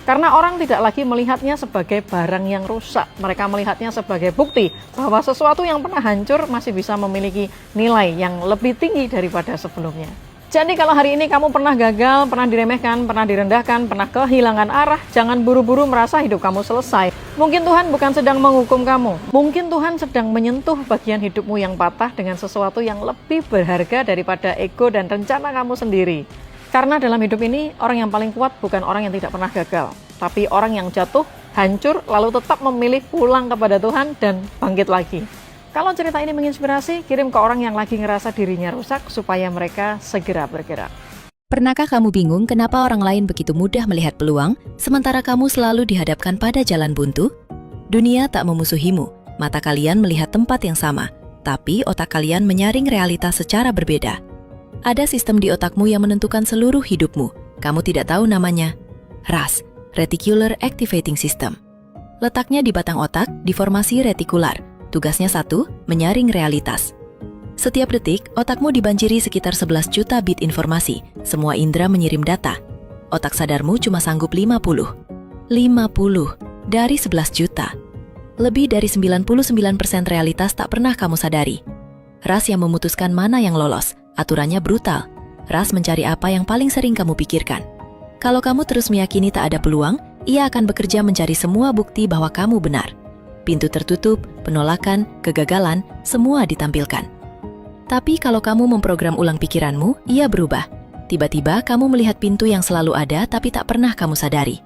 Karena orang tidak lagi melihatnya sebagai barang yang rusak, mereka melihatnya sebagai bukti bahwa sesuatu yang pernah hancur masih bisa memiliki nilai yang lebih tinggi daripada sebelumnya. Jadi kalau hari ini kamu pernah gagal, pernah diremehkan, pernah direndahkan, pernah kehilangan arah, jangan buru-buru merasa hidup kamu selesai. Mungkin Tuhan bukan sedang menghukum kamu, mungkin Tuhan sedang menyentuh bagian hidupmu yang patah dengan sesuatu yang lebih berharga daripada ego dan rencana kamu sendiri. Karena dalam hidup ini, orang yang paling kuat bukan orang yang tidak pernah gagal, tapi orang yang jatuh, hancur, lalu tetap memilih pulang kepada Tuhan dan bangkit lagi. Kalau cerita ini menginspirasi, kirim ke orang yang lagi ngerasa dirinya rusak supaya mereka segera bergerak. Pernahkah kamu bingung kenapa orang lain begitu mudah melihat peluang, sementara kamu selalu dihadapkan pada jalan buntu? Dunia tak memusuhimu, mata kalian melihat tempat yang sama, tapi otak kalian menyaring realitas secara berbeda. Ada sistem di otakmu yang menentukan seluruh hidupmu. Kamu tidak tahu namanya. RAS, Reticular Activating System. Letaknya di batang otak, di formasi retikular. Tugasnya satu, menyaring realitas. Setiap detik, otakmu dibanjiri sekitar 11 juta bit informasi. Semua indera menyirim data. Otak sadarmu cuma sanggup 50 dari 11 juta. Lebih dari 99% realitas tak pernah kamu sadari. RAS yang memutuskan mana yang lolos. Aturannya brutal. RAS mencari apa yang paling sering kamu pikirkan. Kalau kamu terus meyakini tak ada peluang, ia akan bekerja mencari semua bukti bahwa kamu benar. Pintu tertutup, penolakan, kegagalan, semua ditampilkan. Tapi kalau kamu memprogram ulang pikiranmu, ia berubah. Tiba-tiba kamu melihat pintu yang selalu ada tapi tak pernah kamu sadari.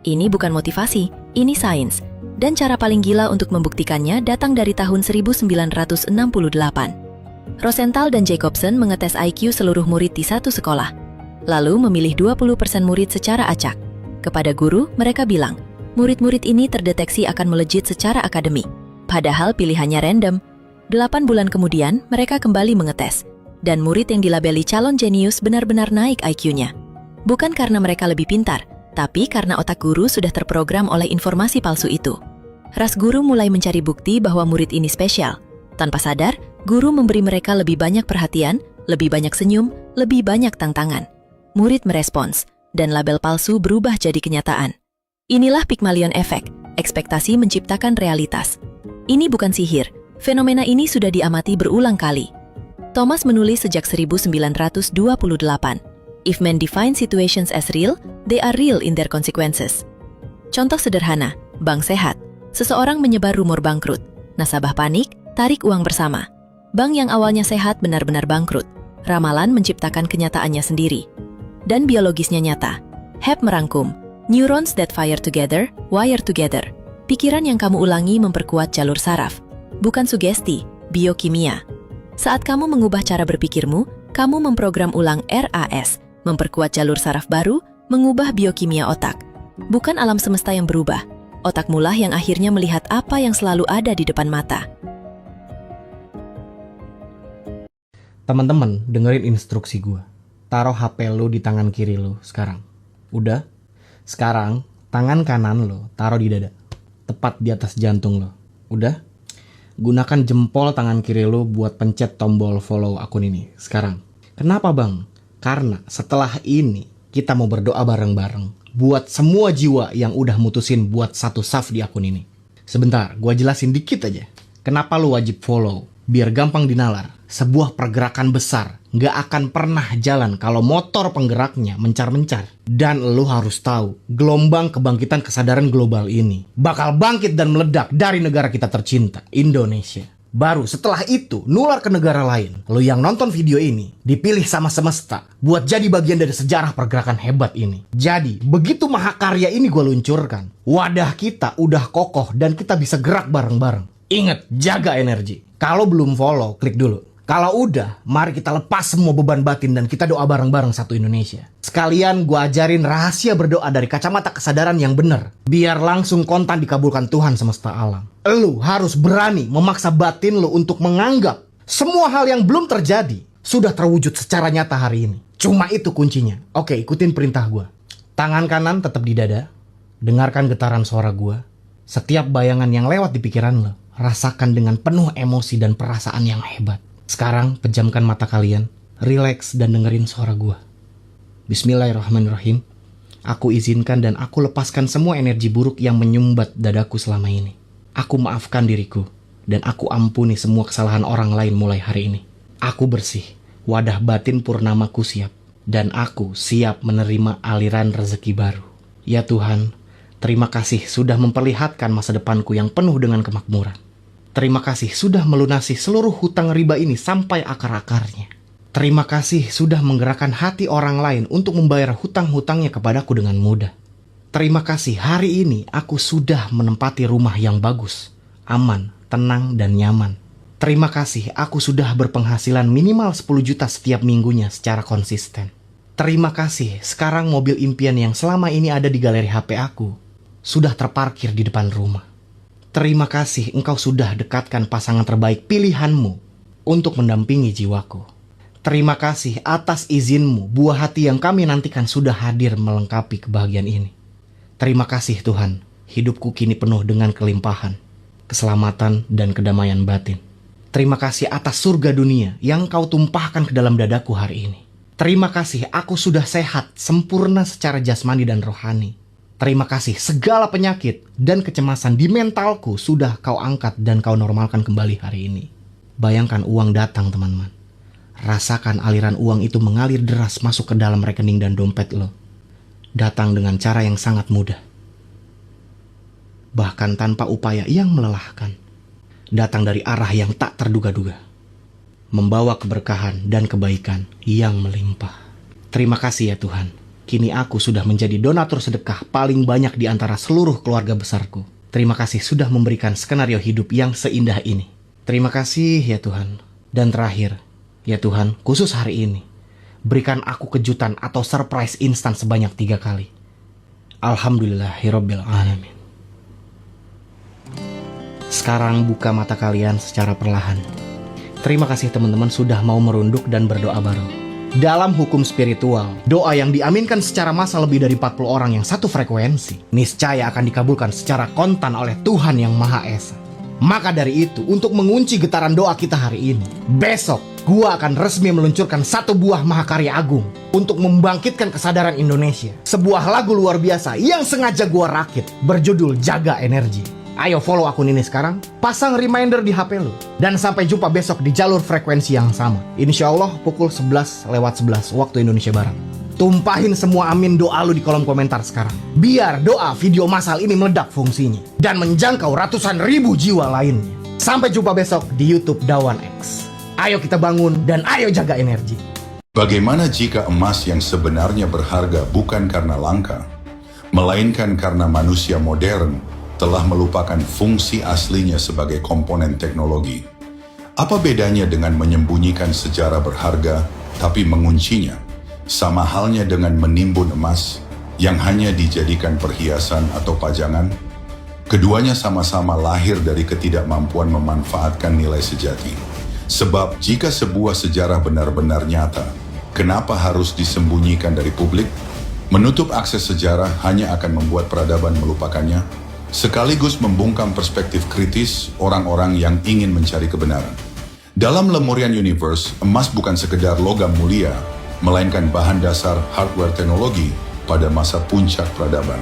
Ini bukan motivasi, ini sains. Dan cara paling gila untuk membuktikannya datang dari tahun 1968. Rosenthal dan Jacobson mengetes IQ seluruh murid di satu sekolah, lalu memilih 20% murid secara acak. Kepada guru, mereka bilang, murid-murid ini terdeteksi akan melejit secara akademik, padahal pilihannya random. 8 bulan kemudian, mereka kembali mengetes, dan murid yang dilabeli calon jenius benar-benar naik IQ-nya. Bukan karena mereka lebih pintar, tapi karena otak guru sudah terprogram oleh informasi palsu itu. RAS guru mulai mencari bukti bahwa murid ini spesial. Tanpa sadar, guru memberi mereka lebih banyak perhatian, lebih banyak senyum, lebih banyak tantangan. Murid merespons, dan label palsu berubah jadi kenyataan. Inilah Pygmalion Effect, ekspektasi menciptakan realitas. Ini bukan sihir, fenomena ini sudah diamati berulang kali. Thomas menulis sejak 1928, If men define situations as real, they are real in their consequences. Contoh sederhana, bank sehat. Seseorang menyebar rumor bangkrut. Nasabah panik, tarik uang bersama. Bank yang awalnya sehat benar-benar bangkrut. Ramalan menciptakan kenyataannya sendiri. Dan biologisnya nyata. Hebb merangkum, neurons that fire together, wire together. Pikiran yang kamu ulangi memperkuat jalur saraf, bukan sugesti, biokimia. Saat kamu mengubah cara berpikirmu, kamu memprogram ulang RAS, memperkuat jalur saraf baru, mengubah biokimia otak. Bukan alam semesta yang berubah, otakmu lah yang akhirnya melihat apa yang selalu ada di depan mata. Teman-teman, dengerin instruksi gue. Taruh HP lo di tangan kiri lo sekarang. Udah? Sekarang, tangan kanan lo taruh di dada. Tepat di atas jantung lo. Udah? Gunakan jempol tangan kiri lo buat pencet tombol follow akun ini. Sekarang. Kenapa bang? Karena setelah ini, kita mau berdoa bareng-bareng. Buat semua jiwa yang udah mutusin buat satu saf di akun ini. Sebentar, gue jelasin dikit aja. Kenapa lo wajib follow? Biar gampang dinalar. Sebuah pergerakan besar nggak akan pernah jalan kalau motor penggeraknya mencar-mencar. Dan lo harus tahu, gelombang kebangkitan kesadaran global ini bakal bangkit dan meledak dari negara kita tercinta, Indonesia. Baru setelah itu, nular ke negara lain. Lo yang nonton video ini, dipilih sama semesta buat jadi bagian dari sejarah pergerakan hebat ini. Jadi, begitu mahakarya ini gue luncurkan, wadah kita udah kokoh dan kita bisa gerak bareng-bareng. Ingat, jaga energi. Kalau belum follow, klik dulu. Kalau udah, mari kita lepas semua beban batin dan kita doa bareng-bareng satu Indonesia. Sekalian gue ajarin rahasia berdoa dari kacamata kesadaran yang benar. Biar langsung kontan dikabulkan Tuhan semesta alam. Lu harus berani memaksa batin lu untuk menganggap semua hal yang belum terjadi sudah terwujud secara nyata hari ini. Cuma itu kuncinya. Oke, ikutin perintah gue. Tangan kanan tetap di dada. Dengarkan getaran suara gue. Setiap bayangan yang lewat di pikiran lo, rasakan dengan penuh emosi dan perasaan yang hebat. Sekarang pejamkan mata kalian, rileks dan dengerin suara gua. Bismillahirrahmanirrahim. Aku izinkan dan aku lepaskan semua energi buruk yang menyumbat dadaku selama ini. Aku maafkan diriku dan aku ampuni semua kesalahan orang lain mulai hari ini. Aku bersih, wadah batin purnamaku siap, dan aku siap menerima aliran rezeki baru. Ya Tuhan, terima kasih sudah memperlihatkan masa depanku yang penuh dengan kemakmuran. Terima kasih sudah melunasi seluruh hutang riba ini sampai akar-akarnya. Terima kasih sudah menggerakkan hati orang lain untuk membayar hutang-hutangnya kepadaku dengan mudah. Terima kasih hari ini aku sudah menempati rumah yang bagus, aman, tenang, dan nyaman. Terima kasih aku sudah berpenghasilan minimal 10 juta setiap minggunya secara konsisten. Terima kasih sekarang mobil impian yang selama ini ada di galeri HP aku sudah terparkir di depan rumah. Terima kasih engkau sudah dekatkan pasangan terbaik pilihanmu untuk mendampingi jiwaku. Terima kasih atas izinmu, buah hati yang kami nantikan sudah hadir melengkapi kebahagiaan ini. Terima kasih Tuhan, hidupku kini penuh dengan kelimpahan, keselamatan dan kedamaian batin. Terima kasih atas surga dunia yang kau tumpahkan ke dalam dadaku hari ini. Terima kasih aku sudah sehat, sempurna secara jasmani dan rohani. Terima kasih segala penyakit dan kecemasan di mentalku sudah kau angkat dan kau normalkan kembali hari ini. Bayangkan uang datang teman-teman. Rasakan aliran uang itu mengalir deras masuk ke dalam rekening dan dompet lo. Datang dengan cara yang sangat mudah. Bahkan tanpa upaya yang melelahkan. Datang dari arah yang tak terduga-duga. Membawa keberkahan dan kebaikan yang melimpah. Terima kasih ya Tuhan. Kini aku sudah menjadi donatur sedekah paling banyak di antara seluruh keluarga besarku. Terima kasih sudah memberikan skenario hidup yang seindah ini. Terima kasih ya Tuhan. Dan terakhir, ya Tuhan, khusus hari ini, berikan aku kejutan atau surprise instan sebanyak 3 kali. Alhamdulillahirabbil alamin. Sekarang buka mata kalian secara perlahan. Terima kasih teman-teman sudah mau merunduk dan berdoa bareng. Dalam hukum spiritual, doa yang diaminkan secara massal lebih dari 40 orang yang satu frekuensi, niscaya akan dikabulkan secara kontan oleh Tuhan Yang Maha Esa. Maka dari itu, untuk mengunci getaran doa kita hari ini, besok gua akan resmi meluncurkan satu buah mahakarya agung untuk membangkitkan kesadaran Indonesia. Sebuah lagu luar biasa yang sengaja gua rakit berjudul Jaga Energi. Ayo follow akun ini sekarang, pasang reminder di HP lo, dan sampai jumpa besok di jalur frekuensi yang sama. Insya Allah pukul 11:11 waktu Indonesia Barat. Tumpahin semua amin doa lu di kolom komentar sekarang. Biar doa video massal ini meledak fungsinya dan menjangkau ratusan ribu jiwa lainnya. Sampai jumpa besok di YouTube Dawan X. Ayo kita bangun dan ayo jaga energi. Bagaimana jika emas yang sebenarnya berharga bukan karena langka, melainkan karena manusia modern telah melupakan fungsi aslinya sebagai komponen teknologi. Apa bedanya dengan menyembunyikan sejarah berharga tapi menguncinya? Sama halnya dengan menimbun emas yang hanya dijadikan perhiasan atau pajangan. Keduanya sama-sama lahir dari ketidakmampuan memanfaatkan nilai sejati. Sebab jika sebuah sejarah benar-benar nyata, kenapa harus disembunyikan dari publik? Menutup akses sejarah hanya akan membuat peradaban melupakannya, sekaligus membungkam perspektif kritis orang-orang yang ingin mencari kebenaran. Dalam Lemurian Universe, emas bukan sekedar logam mulia, melainkan bahan dasar hardware teknologi pada masa puncak peradaban.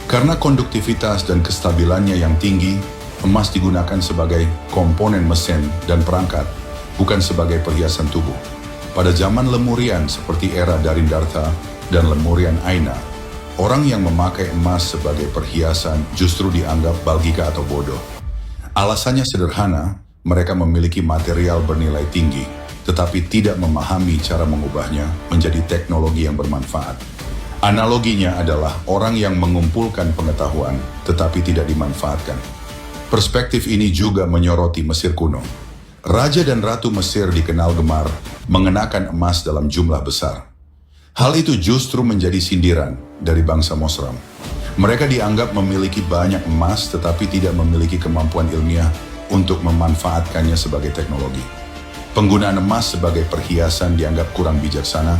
Karena konduktivitas dan kestabilannya yang tinggi, emas digunakan sebagai komponen mesin dan perangkat, bukan sebagai perhiasan tubuh. Pada zaman Lemurian seperti era Darindartha dan Lemurian Aina, orang yang memakai emas sebagai perhiasan justru dianggap balgika atau bodoh. Alasannya sederhana, mereka memiliki material bernilai tinggi, tetapi tidak memahami cara mengubahnya menjadi teknologi yang bermanfaat. Analoginya adalah orang yang mengumpulkan pengetahuan tetapi tidak dimanfaatkan. Perspektif ini juga menyoroti Mesir kuno. Raja dan Ratu Mesir dikenal gemar mengenakan emas dalam jumlah besar. Hal itu justru menjadi sindiran dari bangsa Mosram. Mereka dianggap memiliki banyak emas tetapi tidak memiliki kemampuan ilmiah untuk memanfaatkannya sebagai teknologi. Penggunaan emas sebagai perhiasan dianggap kurang bijaksana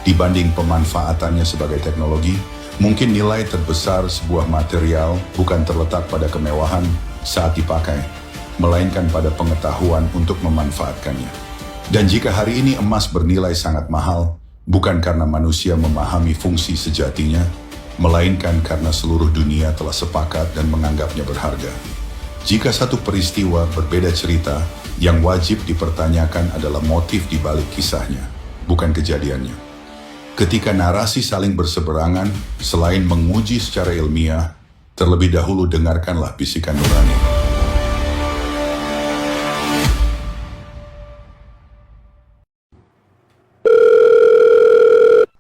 dibanding pemanfaatannya sebagai teknologi. Mungkin nilai terbesar sebuah material bukan terletak pada kemewahan saat dipakai, melainkan pada pengetahuan untuk memanfaatkannya. Dan jika hari ini emas bernilai sangat mahal, bukan karena manusia memahami fungsi sejatinya, melainkan karena seluruh dunia telah sepakat dan menganggapnya berharga. Jika satu peristiwa berbeda cerita, yang wajib dipertanyakan adalah motif di balik kisahnya, bukan kejadiannya. Ketika narasi saling berseberangan, selain menguji secara ilmiah, terlebih dahulu dengarkanlah bisikan nurani.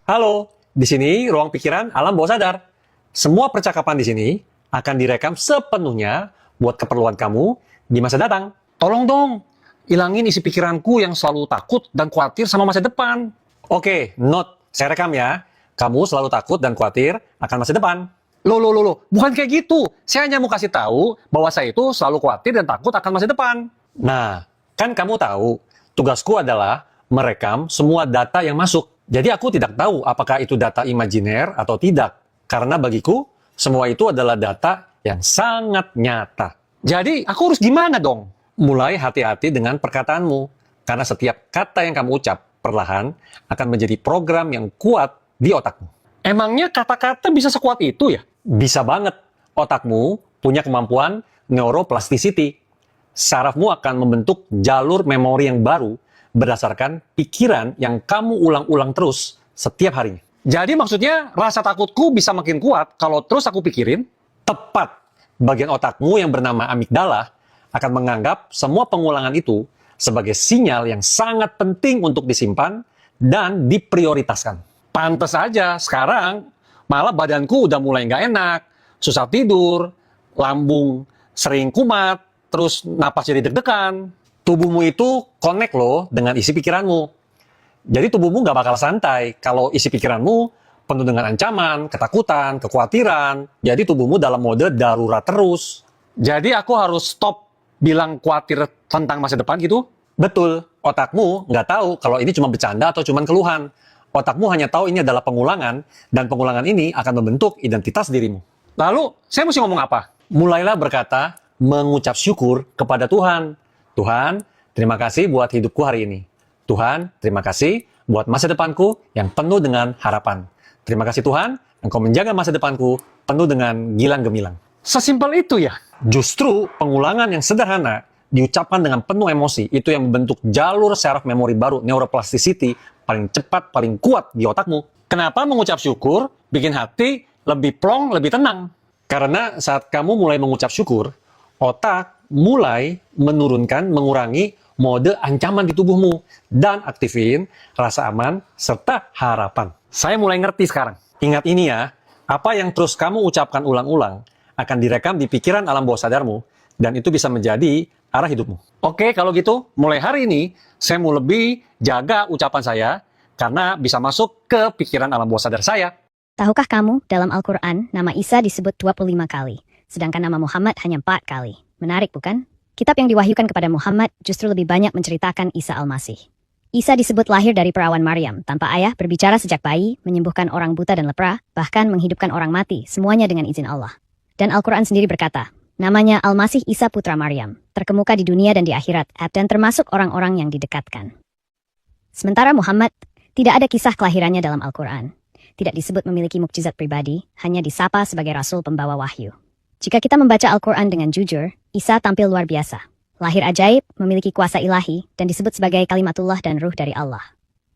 Halo, di sini Ruang Pikiran Alam Bawah Sadar. Semua percakapan di sini akan direkam sepenuhnya buat keperluan kamu di masa datang. Tolong dong, ilangin isi pikiranku yang selalu takut dan khawatir sama masa depan. Oke, note. Saya rekam ya. Kamu selalu takut dan khawatir akan masa depan. Loh. Bukan kayak gitu. Saya hanya mau kasih tahu bahwa saya itu selalu khawatir dan takut akan masa depan. Nah, kan kamu tahu, tugasku adalah merekam semua data yang masuk. Jadi aku tidak tahu apakah itu data imajiner atau tidak. Karena bagiku, semua itu adalah data yang sangat nyata. Jadi, aku harus gimana dong? Mulai hati-hati dengan perkataanmu. Karena setiap kata yang kamu ucap perlahan akan menjadi program yang kuat di otakmu. Emangnya kata-kata bisa sekuat itu ya? Bisa banget. Otakmu punya kemampuan neuroplasticity. Sarafmu akan membentuk jalur memori yang baru berdasarkan pikiran yang kamu ulang-ulang terus setiap harinya. Jadi maksudnya rasa takutku bisa makin kuat kalau terus aku pikirin. Tepat. Bagian otakmu yang bernama amigdala akan menganggap semua pengulangan itu sebagai sinyal yang sangat penting untuk disimpan dan diprioritaskan. Pantes aja sekarang malah badanku udah mulai nggak enak, susah tidur, lambung sering kumat, terus napas jadi deg-degan. Tubuhmu itu connect loh dengan isi pikiranmu. Jadi tubuhmu nggak bakal santai kalau isi pikiranmu penuh dengan ancaman, ketakutan, kekhawatiran. Jadi tubuhmu dalam mode darurat terus. Jadi aku harus stop bilang khawatir tentang masa depan gitu? Betul, otakmu nggak tahu kalau ini cuma bercanda atau cuma keluhan. Otakmu hanya tahu ini adalah pengulangan, dan pengulangan ini akan membentuk identitas dirimu. Lalu, saya mesti ngomong apa? Mulailah berkata, mengucap syukur kepada Tuhan. Tuhan, terima kasih buat hidupku hari ini. Tuhan, terima kasih buat masa depanku yang penuh dengan harapan. Terima kasih Tuhan, Engkau menjaga masa depanku penuh dengan gilang gemilang. Sesimpel itu ya? Justru pengulangan yang sederhana diucapkan dengan penuh emosi itu yang membentuk jalur saraf memori baru, neuroplasticity, paling cepat, paling kuat di otakmu. Kenapa mengucap syukur bikin hati lebih plong, lebih tenang? Karena saat kamu mulai mengucap syukur, otak mulai mengurangi mode ancaman di tubuhmu dan aktifin rasa aman serta harapan. Saya mulai ngerti sekarang. Ingat ini ya, apa yang terus kamu ucapkan ulang-ulang akan direkam di pikiran alam bawah sadarmu, dan itu bisa menjadi arah hidupmu. Oke, kalau gitu, mulai hari ini, saya mau lebih jaga ucapan saya, karena bisa masuk ke pikiran alam bawah sadar saya. Tahukah kamu, dalam Al-Quran, nama Isa disebut 25 kali, sedangkan nama Muhammad hanya 4 kali. Menarik bukan? Kitab yang diwahyukan kepada Muhammad justru lebih banyak menceritakan Isa Al-Masih. Isa disebut lahir dari perawan Maryam, tanpa ayah, berbicara sejak bayi, menyembuhkan orang buta dan lepra, bahkan menghidupkan orang mati, semuanya dengan izin Allah. Dan Al-Quran sendiri berkata, namanya Al-Masih Isa putra Maryam, terkemuka di dunia dan di akhirat, dan termasuk orang-orang yang didekatkan. Sementara Muhammad, tidak ada kisah kelahirannya dalam Al-Quran. Tidak disebut memiliki mukjizat pribadi, hanya disapa sebagai rasul pembawa wahyu. Jika kita membaca Al-Quran dengan jujur, Isa tampil luar biasa. Lahir ajaib, memiliki kuasa ilahi, dan disebut sebagai kalimatullah dan ruh dari Allah.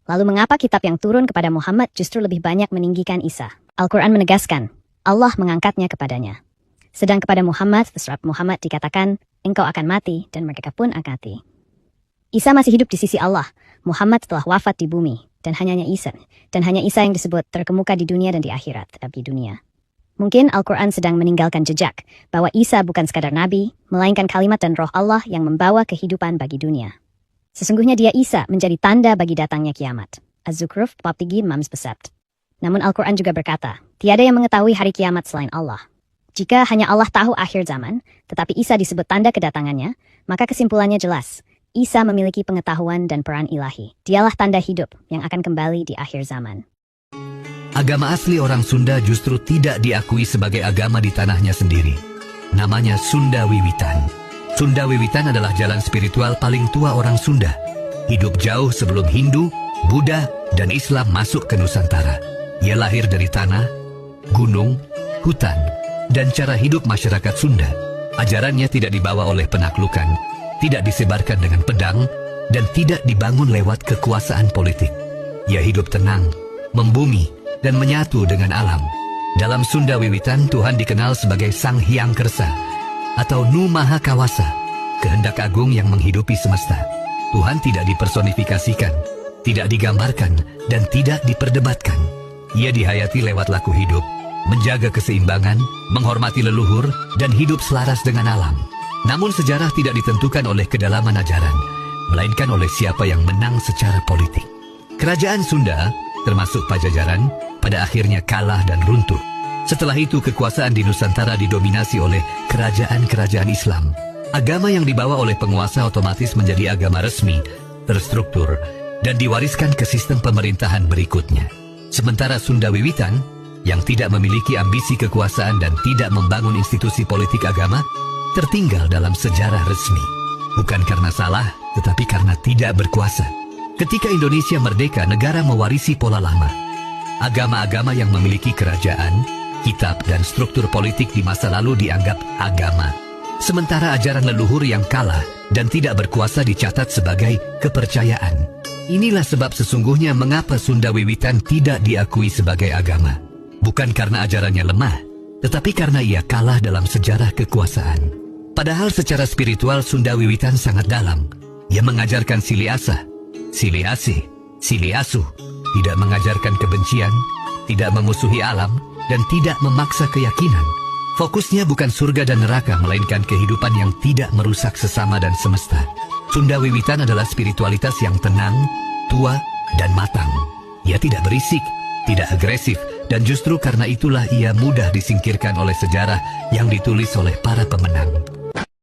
Lalu mengapa kitab yang turun kepada Muhammad justru lebih banyak meninggikan Isa? Al-Quran menegaskan, Allah mengangkatnya kepadanya. Sedang kepada Muhammad, surat Muhammad dikatakan, engkau akan mati, dan mereka pun akan mati. Isa masih hidup di sisi Allah. Muhammad telah wafat di bumi, dan hanya Isa yang disebut terkemuka di dunia dan di akhirat, di dunia. Mungkin Al-Quran sedang meninggalkan jejak bahwa Isa bukan sekadar nabi, melainkan kalimat dan roh Allah yang membawa kehidupan bagi dunia. Sesungguhnya dia Isa menjadi tanda bagi datangnya kiamat. Az-Zukhruf bab 3 bersabda. Namun Al-Quran juga berkata, tiada yang mengetahui hari kiamat selain Allah. Jika hanya Allah tahu akhir zaman, tetapi Isa disebut tanda kedatangannya, maka kesimpulannya jelas. Isa memiliki pengetahuan dan peran ilahi. Dialah tanda hidup yang akan kembali di akhir zaman. Agama asli orang Sunda justru tidak diakui sebagai agama di tanahnya sendiri. Namanya Sunda Wiwitan. Sunda Wiwitan adalah jalan spiritual paling tua orang Sunda. Hidup jauh sebelum Hindu, Buddha, dan Islam masuk ke Nusantara. Ia lahir dari tanah, gunung, hutan, dan cara hidup masyarakat Sunda. Ajarannya tidak dibawa oleh penaklukan, tidak disebarkan dengan pedang, dan tidak dibangun lewat kekuasaan politik. Ia hidup tenang, membumi, dan menyatu dengan alam. Dalam Sunda Wiwitan, Tuhan dikenal sebagai Sang Hyang Kersa, atau Nu Maha Kawasa, kehendak agung yang menghidupi semesta. Tuhan tidak dipersonifikasikan, tidak digambarkan, dan tidak diperdebatkan. Ia dihayati lewat laku hidup, menjaga keseimbangan, menghormati leluhur, dan hidup selaras dengan alam. Namun sejarah tidak ditentukan oleh kedalaman ajaran, melainkan oleh siapa yang menang secara politik. Kerajaan Sunda, termasuk Pajajaran, pada akhirnya kalah dan runtuh. Setelah itu kekuasaan di Nusantara didominasi oleh kerajaan-kerajaan Islam. Agama yang dibawa oleh penguasa otomatis menjadi agama resmi, terstruktur, dan diwariskan ke sistem pemerintahan berikutnya. Sementara Sunda Wiwitan, yang tidak memiliki ambisi kekuasaan dan tidak membangun institusi politik agama, tertinggal dalam sejarah resmi. Bukan karena salah, tetapi karena tidak berkuasa. Ketika Indonesia merdeka, negara mewarisi pola lama. Agama-agama yang memiliki kerajaan, kitab, dan struktur politik di masa lalu dianggap agama. Sementara ajaran leluhur yang kalah dan tidak berkuasa dicatat sebagai kepercayaan. Inilah sebab sesungguhnya mengapa Sunda Wiwitan tidak diakui sebagai agama. Bukan karena ajarannya lemah, tetapi karena ia kalah dalam sejarah kekuasaan. Padahal secara spiritual Sunda Wiwitan sangat dalam. Ia mengajarkan sili asah, sili asih, sili asuh, tidak mengajarkan kebencian, tidak memusuhi alam, dan tidak memaksa keyakinan. Fokusnya bukan surga dan neraka, melainkan kehidupan yang tidak merusak sesama dan semesta. Sunda Wiwitan adalah spiritualitas yang tenang, tua, dan matang. Ia tidak berisik, tidak agresif, dan justru karena itulah ia mudah disingkirkan oleh sejarah yang ditulis oleh para pemenang.